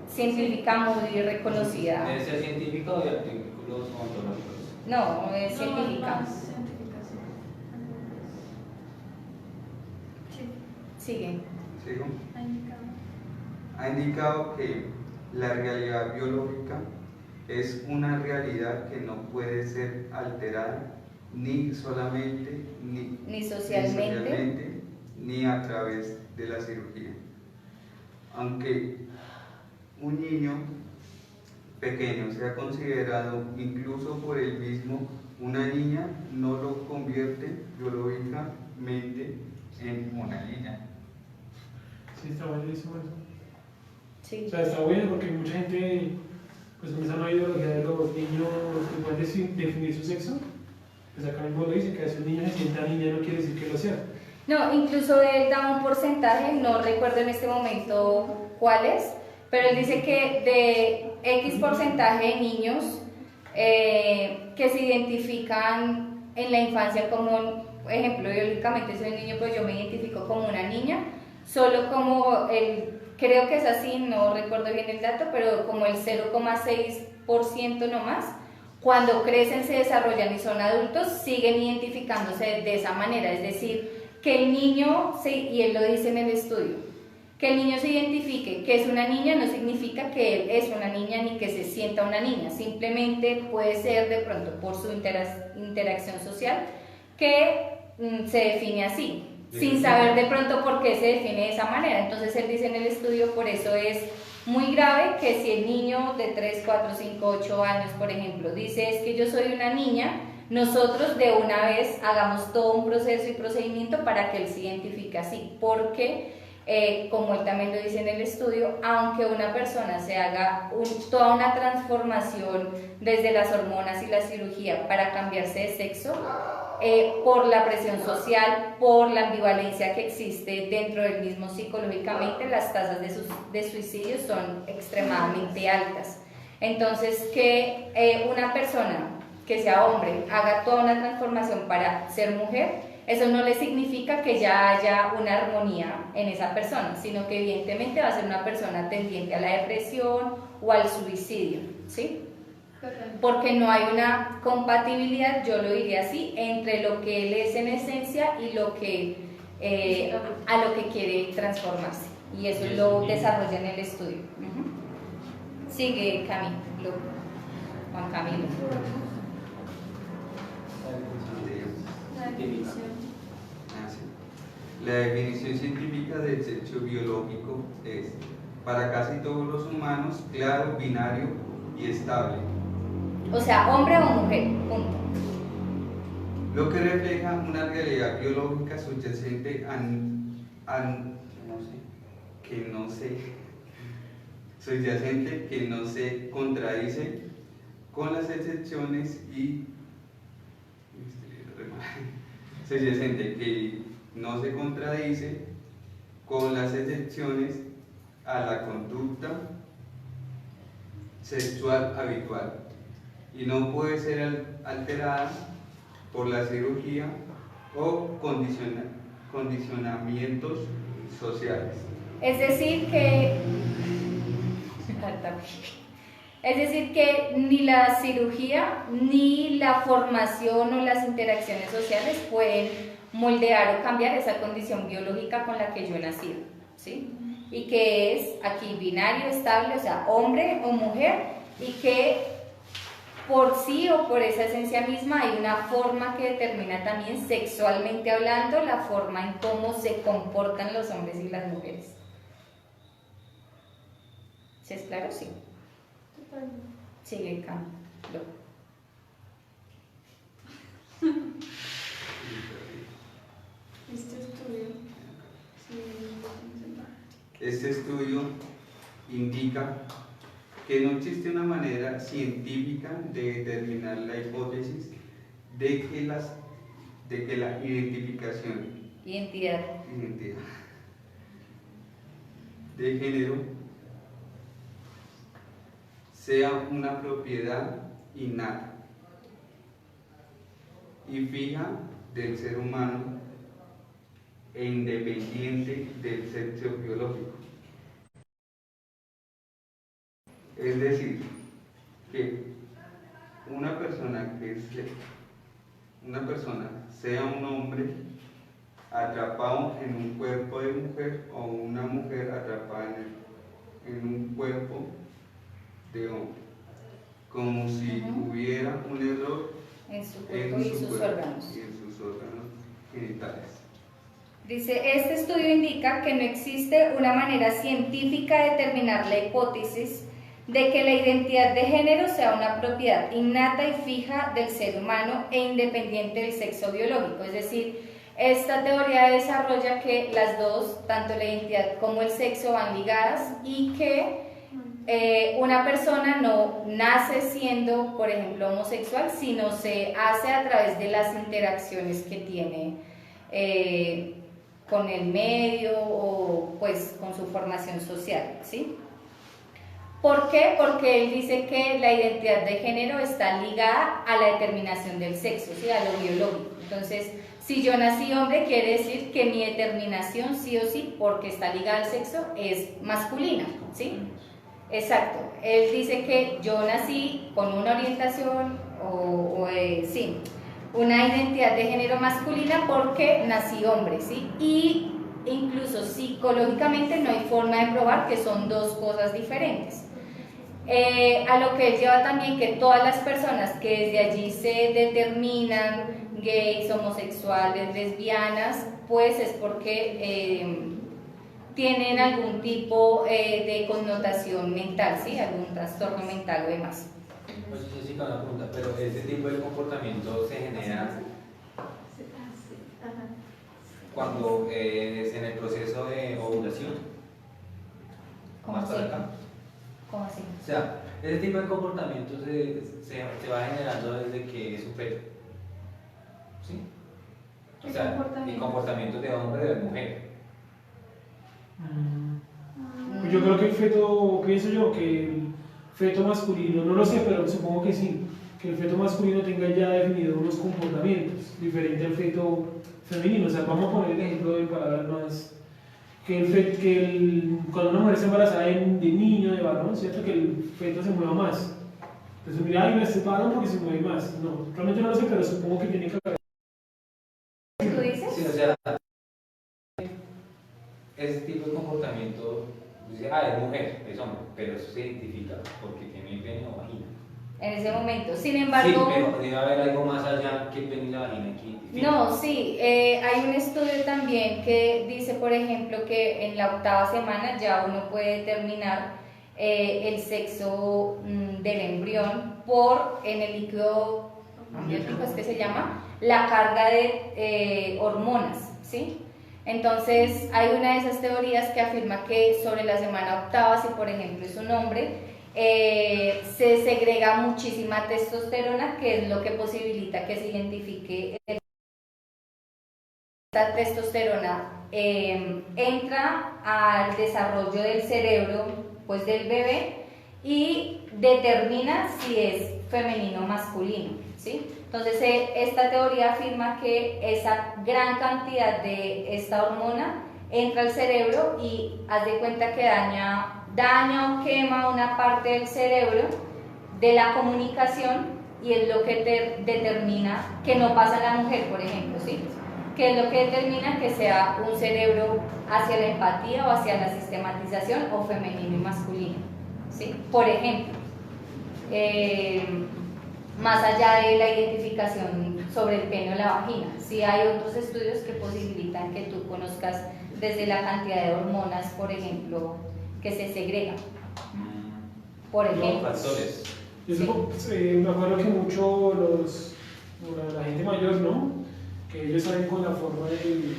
científica muy reconocida. ¿Debe ser científica o de artículos ontológicos? No, es científica. Sigue. ¿Sigo? Ha indicado que la realidad biológica es una realidad que no puede ser alterada ni solamente Ni socialmente. ni a través de la cirugía. Aunque un niño pequeño sea considerado incluso por él mismo una niña, no lo convierte biológicamente en una niña. Sí, está buenísimo eso. Sí. O sea, está bueno porque mucha gente, pues con esa nueva ideología de los niños que pueden definir su sexo, pues acá mismo lo dice, que si un niño se sienta niña no quiere decir que lo sea. No, incluso él da un porcentaje, no recuerdo en este momento cuál es, pero él dice que de X porcentaje de niños que se identifican en la infancia como, por ejemplo, biológicamente soy un niño, pues yo me identifico como una niña, solo como creo que es así, no recuerdo bien el dato, pero como el 0,6% nomás, cuando crecen, se desarrollan y son adultos, siguen identificándose de esa manera, es decir, que el niño, y él lo dice en el estudio, que el niño se identifique que es una niña no significa que él es una niña ni que se sienta una niña, simplemente puede ser de pronto por su interacción social que se define así, sin saber de pronto por qué se define de esa manera. Entonces él dice en el estudio, por eso es muy grave que si el niño de 3, 4, 5, 8 años, por ejemplo, dice es que yo soy una niña, nosotros de una vez hagamos todo un proceso y procedimiento para que él se identifique así, porque como él también lo dice en el estudio, aunque una persona se haga toda una transformación desde las hormonas y la cirugía para cambiarse de sexo, por la presión social, por la ambivalencia que existe dentro del mismo psicológicamente, las tasas de suicidio son extremadamente altas. Entonces, que una persona que sea hombre haga toda una transformación para ser mujer, eso no le significa que ya haya una armonía en esa persona, sino que evidentemente va a ser una persona tendiente a la depresión o al suicidio, ¿sí? Porque no hay una compatibilidad, yo lo diría así, entre lo que él es en esencia y lo que, a lo que quiere transformarse. Y eso lo desarrolla en el estudio. Sigue Camilo, Juan Camilo. La definición científica del sexo biológico es, para casi todos los humanos, claro, binario y estable. O sea, hombre o mujer, punto. Lo que refleja una realidad biológica subyacente subyacente que no se contradice con las excepciones subyacente que no se contradice con las excepciones a la conducta sexual habitual y no puede ser alterada por la cirugía o condicionamientos sociales. Es decir que Es decir, que ni la cirugía ni la formación o las interacciones sociales pueden moldear o cambiar esa condición biológica con la que yo he nacido, ¿sí? Y que es aquí binario, estable, o sea, hombre o mujer, y que por sí o por esa esencia misma hay una forma que determina también sexualmente hablando la forma en cómo se comportan los hombres y las mujeres. ¿Sí es claro? Sí. Sigue, Cam. Este estudio. Este estudio indica que no existe una manera científica de determinar la hipótesis de que la Identidad de género sea una propiedad innata y fija del ser humano e independiente del sexo biológico. Es decir, que una persona sea un hombre atrapado en un cuerpo de mujer o una mujer atrapada en un cuerpo de hombre, como si hubiera un error en su cuerpo y sus órganos. y en sus órganos genitales. Dice, este estudio indica que no existe una manera científica de determinar la hipótesis de que la identidad de género sea una propiedad innata y fija del ser humano e independiente del sexo biológico. Es decir, esta teoría desarrolla que las dos, tanto la identidad como el sexo, van ligadas y que una persona no nace siendo, por ejemplo, homosexual, sino se hace a través de las interacciones que tiene con el medio o pues con su formación social, ¿sí? ¿Por qué? Porque él dice que la identidad de género está ligada a la determinación del sexo, ¿sí? A lo biológico. Entonces, si yo nací hombre, quiere decir que mi determinación sí o sí, porque está ligada al sexo, es masculina, ¿sí? Exacto. Él dice que yo nací con una orientación sí, una identidad de género masculina porque nací hombre, ¿sí? Y incluso psicológicamente no hay forma de probar que son dos cosas diferentes. A lo que él lleva también que todas las personas que desde allí se determinan gays, homosexuales, lesbianas, pues es porque tienen algún tipo de connotación mental, ¿sí? Algún trastorno mental o demás. Pues Jessica, una pregunta, pero ¿este tipo de comportamiento se genera cuando es en el proceso de ovulación? ¿Cómo ¿Más así? para acá? ¿Cómo así? O sea, ese tipo de comportamiento se va generando desde que es un feto. ¿Sí? O sea, el comportamiento de hombre o de mujer. Pues yo creo que el feto, pienso yo, que el feto masculino, no lo sé, pero supongo que sí, que el feto masculino tenga ya definido unos comportamientos diferentes al feto femenino. O sea, vamos a poner el ejemplo de palabras más. Cuando una mujer se embaraza de niño, de varón, ¿cierto? Que el feto se mueva más. Entonces, mira, ay, me separan porque se mueve más. No, realmente no lo sé, pero supongo que tiene que haber. ¿Tú dices? Sí, o sea, ese tipo de comportamiento, dice, es mujer, es hombre, pero eso se identifica porque tiene pene o vagina. En ese momento. Sin embargo... Sí, pero debe haber algo más allá que el pene y la vagina que identifica. No, sí, hay un estudio también que dice, por ejemplo, que en la 8ª semana ya uno puede determinar el sexo del embrión en el líquido amniótico, es que se llama, la carga de hormonas, ¿sí? Entonces, hay una de esas teorías que afirma que sobre la semana 8ª, si por ejemplo es un hombre, se segrega muchísima testosterona, que es lo que posibilita que se identifique esta testosterona. Entra al desarrollo del cerebro, pues del bebé, y determina si es femenino o masculino, ¿sí? Entonces, esta teoría afirma que esa gran cantidad de esta hormona entra al cerebro y haz de cuenta que daña o quema una parte del cerebro de la comunicación y es lo que determina que no pasa en la mujer, por ejemplo, ¿sí? Que es lo que determina que sea un cerebro hacia la empatía o hacia la sistematización o femenino y masculino, ¿sí? Por ejemplo, más allá de la identificación sobre el pene o la vagina, sí hay otros estudios que posibilitan que tú conozcas desde la cantidad de hormonas, por ejemplo, que se segregan. Por ejemplo. Factores. Yo me acuerdo que mucho la gente mayor, ¿no? Que ellos saben con la forma del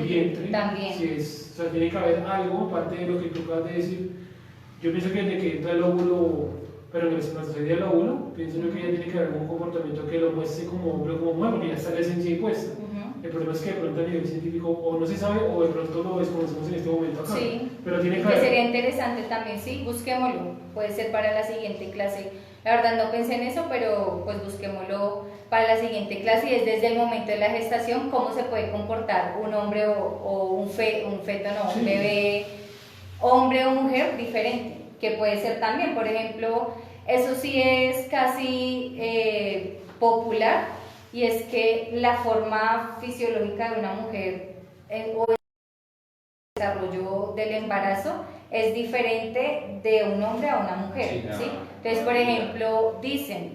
vientre. También. Si es, o sea, tiene que haber algo, aparte de lo que tú acabas de decir. Yo pienso que desde que entra el óvulo, pero en el espermatozoide del óvulo, pienso yo que ya tiene que haber algún comportamiento que lo muestre como hombre o como mujer, porque ya está la esencia impuesta. El problema es que de pronto a nivel científico o no se sabe o de pronto lo desconocemos en este momento acá. Sí, pero tiene que que haber. sería interesante también, sí, busquémoslo, puede ser para la siguiente clase. La verdad no pensé en eso, pero pues busquémoslo para la siguiente clase y es desde el momento de la gestación cómo se puede comportar un hombre o un feto, no, un bebé, hombre o mujer diferente, que puede ser también, por ejemplo, eso sí es casi popular. Y es que la forma fisiológica de una mujer o el desarrollo del embarazo es diferente de un hombre a una mujer, ¿sí? Entonces, por ejemplo, dicen,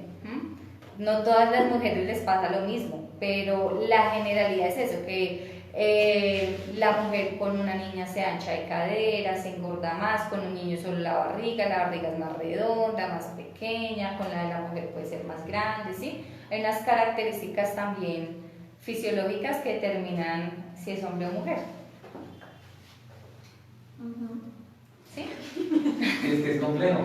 no todas las mujeres les pasa lo mismo, pero la generalidad es eso, que la mujer con una niña se ancha de cadera, se engorda más, con un niño solo la barriga es más redonda, más pequeña, con la de la mujer puede ser más grande, ¿sí? Hay unas características también fisiológicas que determinan si es hombre o mujer. ¿Sí? Es que es complejo.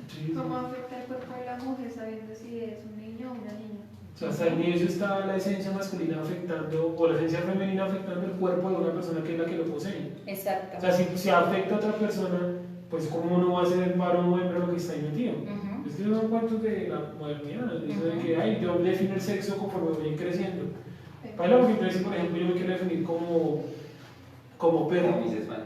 Sí. ¿Cómo afecta el cuerpo de la mujer sabiendo si es un niño o una niña? O sea, hasta el inicio está la esencia masculina afectando, o la esencia femenina afectando el cuerpo de una persona que es la que lo posee. Exacto. O sea, si afecta a otra persona, pues cómo no va a ser varón o hembra lo que está ahí metido. Es que esos son cuentos de la modernidad, eso de que ay, yo defino el sexo conforme voy creciendo. Para lo que entonces, por ejemplo, yo me quiero definir como perro. Como dices, man.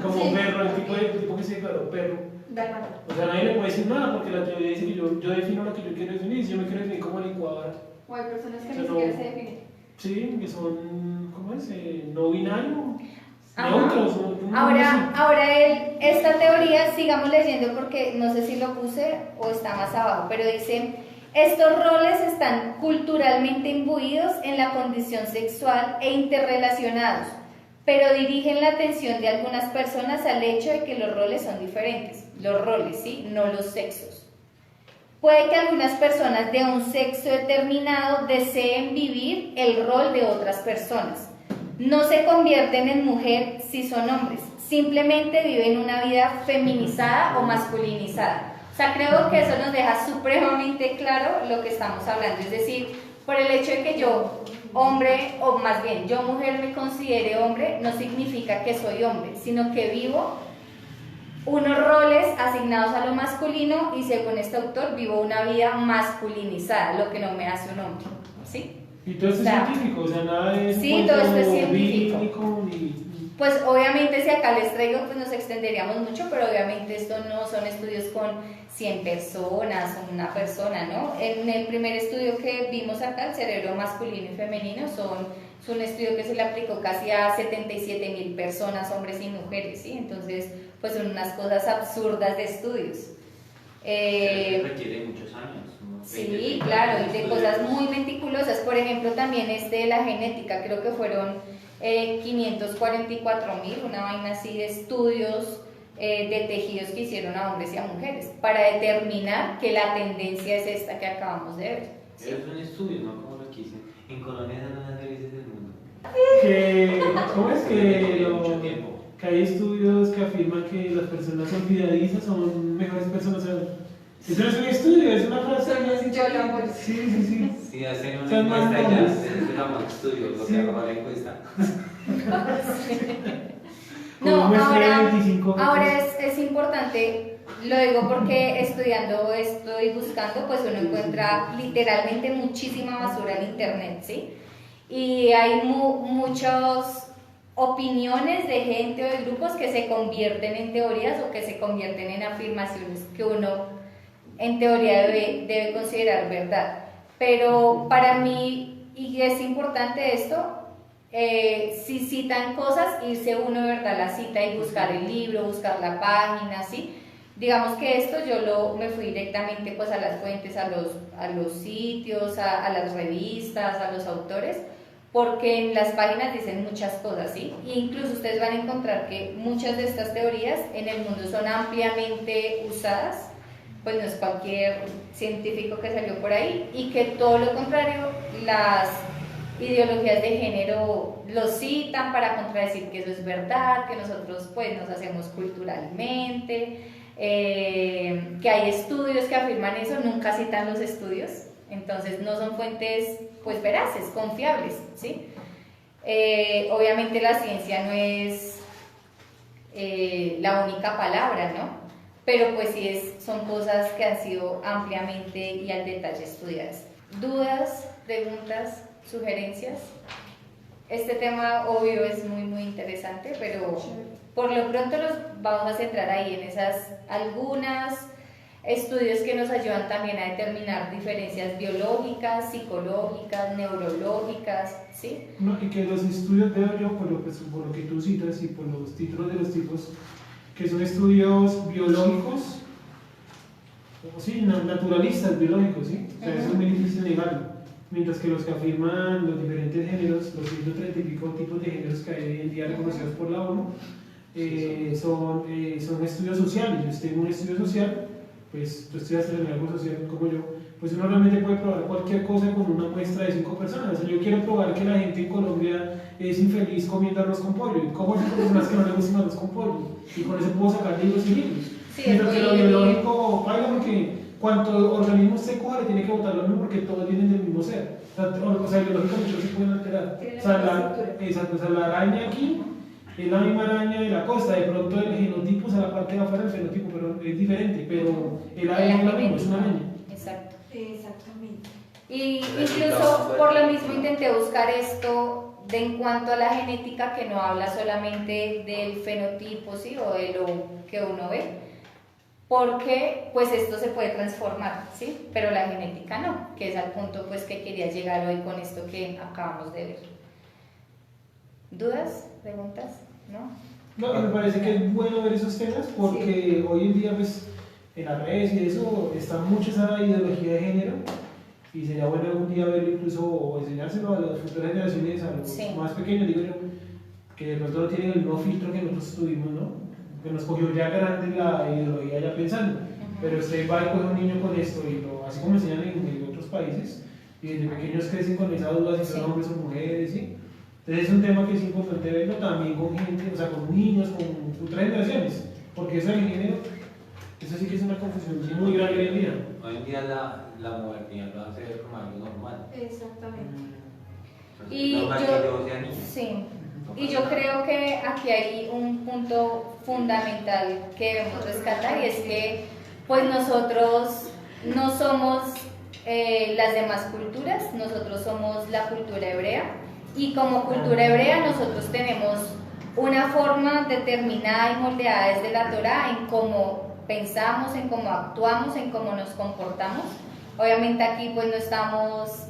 Como Sí. perro, el tipo que se declaró perro. Dálmata. O sea, nadie le puede decir nada porque la teoría dice que yo defino lo que yo quiero definir. Si yo me quiero definir como licuadora, O hay personas que O sea, ni no. siquiera se definen. sí, que son, ¿cómo es? No binario, Ajá. neutros. Ahora esta teoría, sigamos leyendo porque no sé si lo puse o está más abajo, pero dice, estos roles están culturalmente imbuidos en la condición sexual e interrelacionados, pero dirigen la atención de algunas personas al hecho de que los roles son diferentes, los roles, ¿sí? No los sexos. Puede que algunas personas de un sexo determinado deseen vivir el rol de otras personas. No se convierten en mujer si son hombres, simplemente viven una vida feminizada o masculinizada. O sea, creo que eso nos deja supremamente claro lo que estamos hablando, es decir, por el hecho de que yo, hombre, o más bien, yo mujer me considere hombre, no significa que soy hombre, sino que vivo unos roles asignados a lo masculino y según este autor vivo una vida masculinizada, lo que no me hace un hombre, ¿sí? Y todo esto es científico, o sea, nada es Sí, todo esto es científico. bíblico, ni. Pues obviamente si acá les traigo pues nos extenderíamos mucho, pero obviamente esto no son estudios con 100 personas o una persona, ¿no? En el primer estudio que vimos acá, el cerebro masculino y femenino, es un estudio que se le aplicó casi a 77,000 personas, hombres y mujeres, ¿sí? Entonces, pues son unas cosas absurdas de estudios. Requiere muchos años. Sí, claro, y de cosas muy meticulosas. Por ejemplo, también de la genética, creo que fueron 544,000, una vaina así de estudios de tejidos que hicieron a hombres y a mujeres para determinar que la tendencia es esta que acabamos de ver. ¿Sí? Es un estudio, ¿no? Como lo que dicen. En Colombia son las más felices del mundo. ¿Cómo es que, Mucho tiempo. que hay estudios que afirman que las personas olvidadizas son mejores personas? O sea, eso no es un estudio, es una frase. Yo lo apoyo. Sí. Si hacen una Son más encuesta ya, nobles. es un famoso estudio, lo Sí. que haga la encuesta. No, Con muestra de ahora, 25 ahora es importante, lo digo porque estudiando esto y buscando, pues uno encuentra literalmente muchísima basura en internet, ¿sí? Y hay muchas opiniones de gente o de grupos que se convierten en teorías o que se convierten en afirmaciones que uno en teoría debe considerar verdad. Pero para mí, y es importante esto, si citan cosas, irse uno de verdad a la cita y buscar el libro, buscar la página, ¿sí? Digamos que esto me fui directamente pues a las fuentes, a los sitios, a las revistas, a los autores, porque en las páginas dicen muchas cosas, ¿sí? E incluso ustedes van a encontrar que muchas de estas teorías en el mundo son ampliamente usadas, pues no es cualquier científico que salió por ahí, y que todo lo contrario, las ideologías de género lo citan para contradecir que eso es verdad, que nosotros pues nos hacemos culturalmente, que hay estudios que afirman eso, nunca citan los estudios, entonces no son fuentes pues veraces, confiables, ¿sí? Obviamente la ciencia no es la única palabra, ¿no? Pero pues sí son cosas que han sido ampliamente y al detalle estudiadas. ¿Dudas, preguntas, sugerencias? Este tema obvio es muy interesante, pero por lo pronto nos vamos a centrar ahí en esas algunas estudios que nos ayudan también a determinar diferencias biológicas, psicológicas, neurológicas, ¿sí? No, y que los estudios, veo yo, por lo que tú citas y por los títulos de los tipos, que son estudios biológicos, o sí, naturalistas biológicos, ¿sí? O sea, eso es muy difícil negarlo. Mientras que los que afirman los diferentes géneros, los 130 y pico tipos de géneros que hay hoy en día reconocidos por la ONU, son estudios sociales. Yo tengo un estudio social, pues tú estudiaste en algo social como yo, pues uno realmente puede probar cualquier cosa con una muestra de 5 personas. O sea, yo quiero probar que la gente en Colombia es infeliz comiendo arroz con pollo. ¿Cómo hay personas que no les gusta arroz con pollo? Y con eso puedo sacar libros y libros. Sí, mientras que lo biológico, válgame que cuanto organismo se coja le tiene que botar lo mismo porque todos vienen del mismo ser. O sea, biológicamente no se pueden alterar. O sea, la araña aquí es la misma araña de la costa, de pronto el genotipo se la parte de afuera del fenotipo, pero es diferente, pero el ADN es lo mismo, es una araña. Exacto. Exactamente. Y incluso por lo mismo intenté buscar esto en cuanto a la genética, que no habla solamente del fenotipo, ¿sí? O de lo que uno ve, porque pues esto se puede transformar, ¿sí? Pero la genética no, que es al punto pues que quería llegar hoy con esto que acabamos de ver. ¿Dudas? ¿Preguntas? ¿No? No, me parece que es bueno ver esos temas porque sí, hoy en día pues en las redes y eso está mucho esa ideología de género y sería bueno algún día verlo incluso o enseñárselo a las futuras generaciones, a los sí, más pequeños, digo yo, que de pronto no tienen el mismo filtro que nosotros tuvimos, ¿no? Que nos cogió ya grande la ideología ya pensando, pero usted va y coge a un niño con esto y así como enseñan en otros países y desde pequeños crecen con esa duda si son hombres o mujeres, ¿sí? Entonces es un tema que es importante verlo también con gente, o sea, con niños, con futuras generaciones, porque eso del género, eso sí que es una confusión muy grande hoy en día. Hoy en día la modernidad lo hace ver como algo normal. Exactamente. Y yo creo que aquí hay un punto fundamental que debemos rescatar y es que pues nosotros no somos las demás culturas, nosotros somos la cultura hebrea. Y como cultura hebrea nosotros tenemos una forma determinada y moldeada desde la Torá en cómo pensamos, en cómo actuamos, en cómo nos comportamos. Obviamente aquí pues no estamos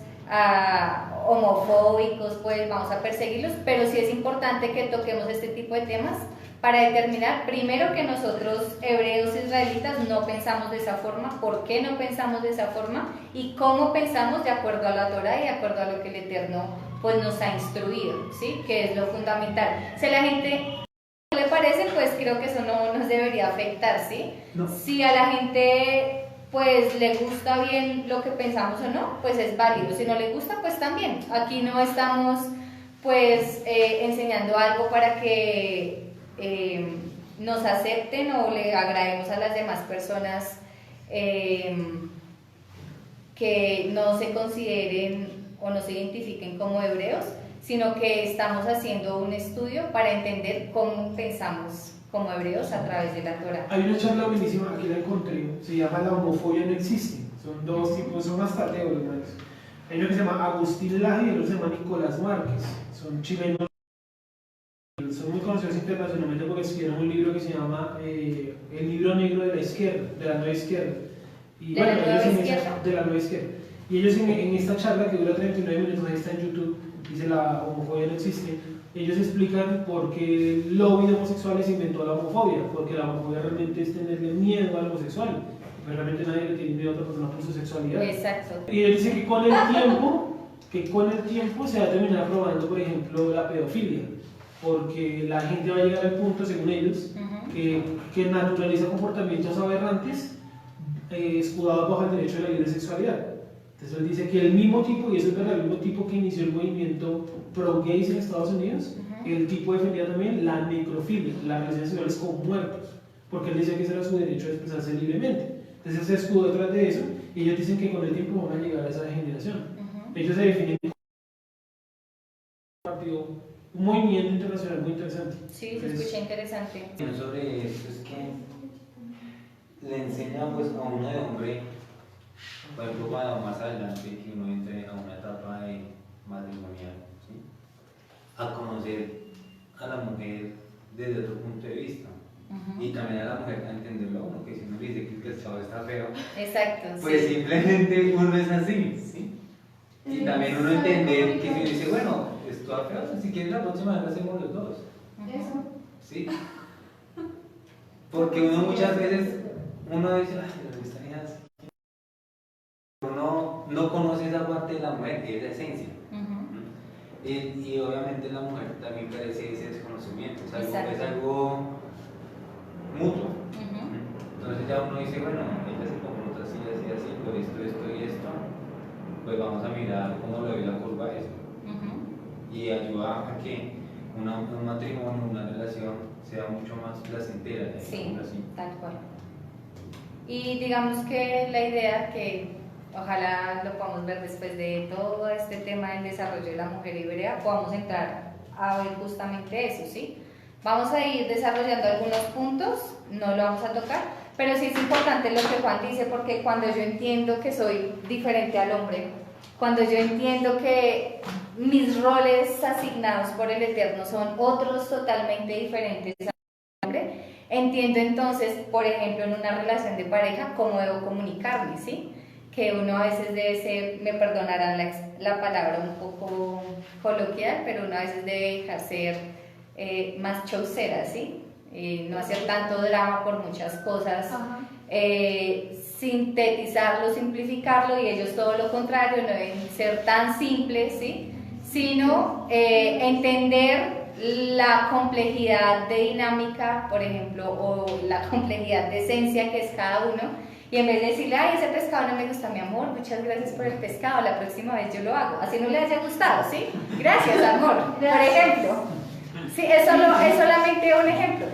homofóbicos, pues vamos a perseguirlos, pero sí es importante que toquemos este tipo de temas para determinar primero que nosotros hebreos israelitas no pensamos de esa forma, por qué no pensamos de esa forma y cómo pensamos de acuerdo a la Torá y de acuerdo a lo que el Eterno pues nos ha instruido, ¿sí? Que es lo fundamental. Si a la gente no le parece, pues creo que eso no nos debería afectar, ¿sí? No. Si a la gente pues le gusta bien lo que pensamos o no, pues es válido. Si no le gusta, pues también. Aquí no estamos pues enseñando algo para que nos acepten o le agrademos a las demás personas que no se consideren o no se identifiquen como hebreos, sino que estamos haciendo un estudio para entender cómo pensamos como hebreos a través de la Torá. Hay una charla buenísima, aquí la encontré, se llama La homofobia no existe, son dos tipos, son hasta teólogos. Hay uno que se llama Agustín Laje y otro se llama Nicolás Márquez, son chilenos, son muy conocidos internacionalmente porque escribieron un libro que se llama El libro negro de la izquierda, de la nueva izquierda. Y ¿De bueno, la nueva ellos en izquierda? de la nueva izquierda. Y ellos en esta charla que dura 39 minutos, ahí está en YouTube, dice la homofobia no existe, ellos explican por qué el lobby de homosexuales inventó la homofobia, porque la homofobia realmente es tenerle miedo al homosexual, pero realmente nadie le tiene miedo a otra persona por su sexualidad. Exacto. Y ellos dicen que con el tiempo se va a terminar probando, por ejemplo, la pedofilia, porque la gente va a llegar al punto, según ellos, que naturaliza comportamientos aberrantes escudados bajo el derecho de la libre sexualidad. Entonces él dice que el mismo tipo, y eso es verdad, el mismo tipo que inició el movimiento pro-gays en Estados Unidos, el tipo defendía también la necrofilia, las relaciones sexuales con muertos, porque él decía que ese era su derecho a expresarse libremente. Entonces se escudó detrás de eso, y ellos dicen que con el tiempo van a llegar a esa degeneración. Ellos se definen como un partido, un movimiento internacional muy interesante. Sí, se escucha interesante. Sobre esto es que le enseña pues a uno de hombre, por ejemplo, para más adelante que uno entre a una etapa de matrimonial, ¿sí? A conocer a la mujer desde otro punto de vista. Y también a la mujer a entenderlo a uno, que si uno dice que el pescado está feo, Exacto. pues sí. simplemente uno es así, ¿sí? Y también uno entender que si uno dice, bueno, esto está feo, si quieres la próxima vez lo hacemos los dos, Eso. ¿sí? Porque uno muchas veces, uno dice, ay, pero esta niña es-". Uno no conoce esa parte de la mujer, que es la esencia. Y obviamente la mujer también carece de ese desconocimiento, es algo mutuo. Entonces ya uno dice, bueno, ella se comporta así, así, así, por esto y esto, pues vamos a mirar cómo le ve la curva a eso. Y ayuda a que un matrimonio, una relación sea mucho más placentera. Sí, así. tal cual. Y digamos que la idea que ojalá lo podamos ver después de todo este tema del desarrollo de la mujer híbrida, podamos entrar a ver justamente eso, ¿sí? Vamos a ir desarrollando algunos puntos, no lo vamos a tocar, pero sí es importante lo que Juan dice, porque cuando yo entiendo que soy diferente al hombre, cuando yo entiendo que mis roles asignados por el Eterno son otros totalmente diferentes al hombre, entiendo entonces, por ejemplo, en una relación de pareja, cómo debo comunicarme, ¿sí? Que uno a veces debe ser, me perdonarán la palabra un poco coloquial, pero uno a veces debe dejar ser más chaucera, ¿sí? No hacer tanto drama por muchas cosas, sintetizarlo, simplificarlo, y ellos todo lo contrario, no deben ser tan simples, ¿sí? Sino entender la complejidad de dinámica, por ejemplo, o la complejidad de esencia que es cada uno. Y en vez de decirle, ay, ese pescado no me gusta, mi amor, muchas gracias por el pescado, la próxima vez yo lo hago. Así no le haya gustado, ¿sí? Gracias, amor, por ejemplo. Sí, es solamente un ejemplo.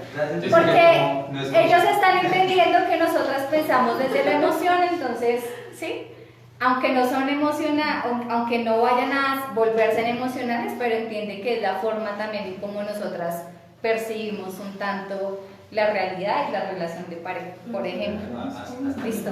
Porque ellos están entendiendo que nosotras pensamos desde la emoción, entonces, ¿sí? Aunque no son aunque no vayan a volverse emocionales, pero entienden que es la forma también en cómo nosotras percibimos un tanto la realidad y la relación de pareja, por ejemplo. ¿Listo?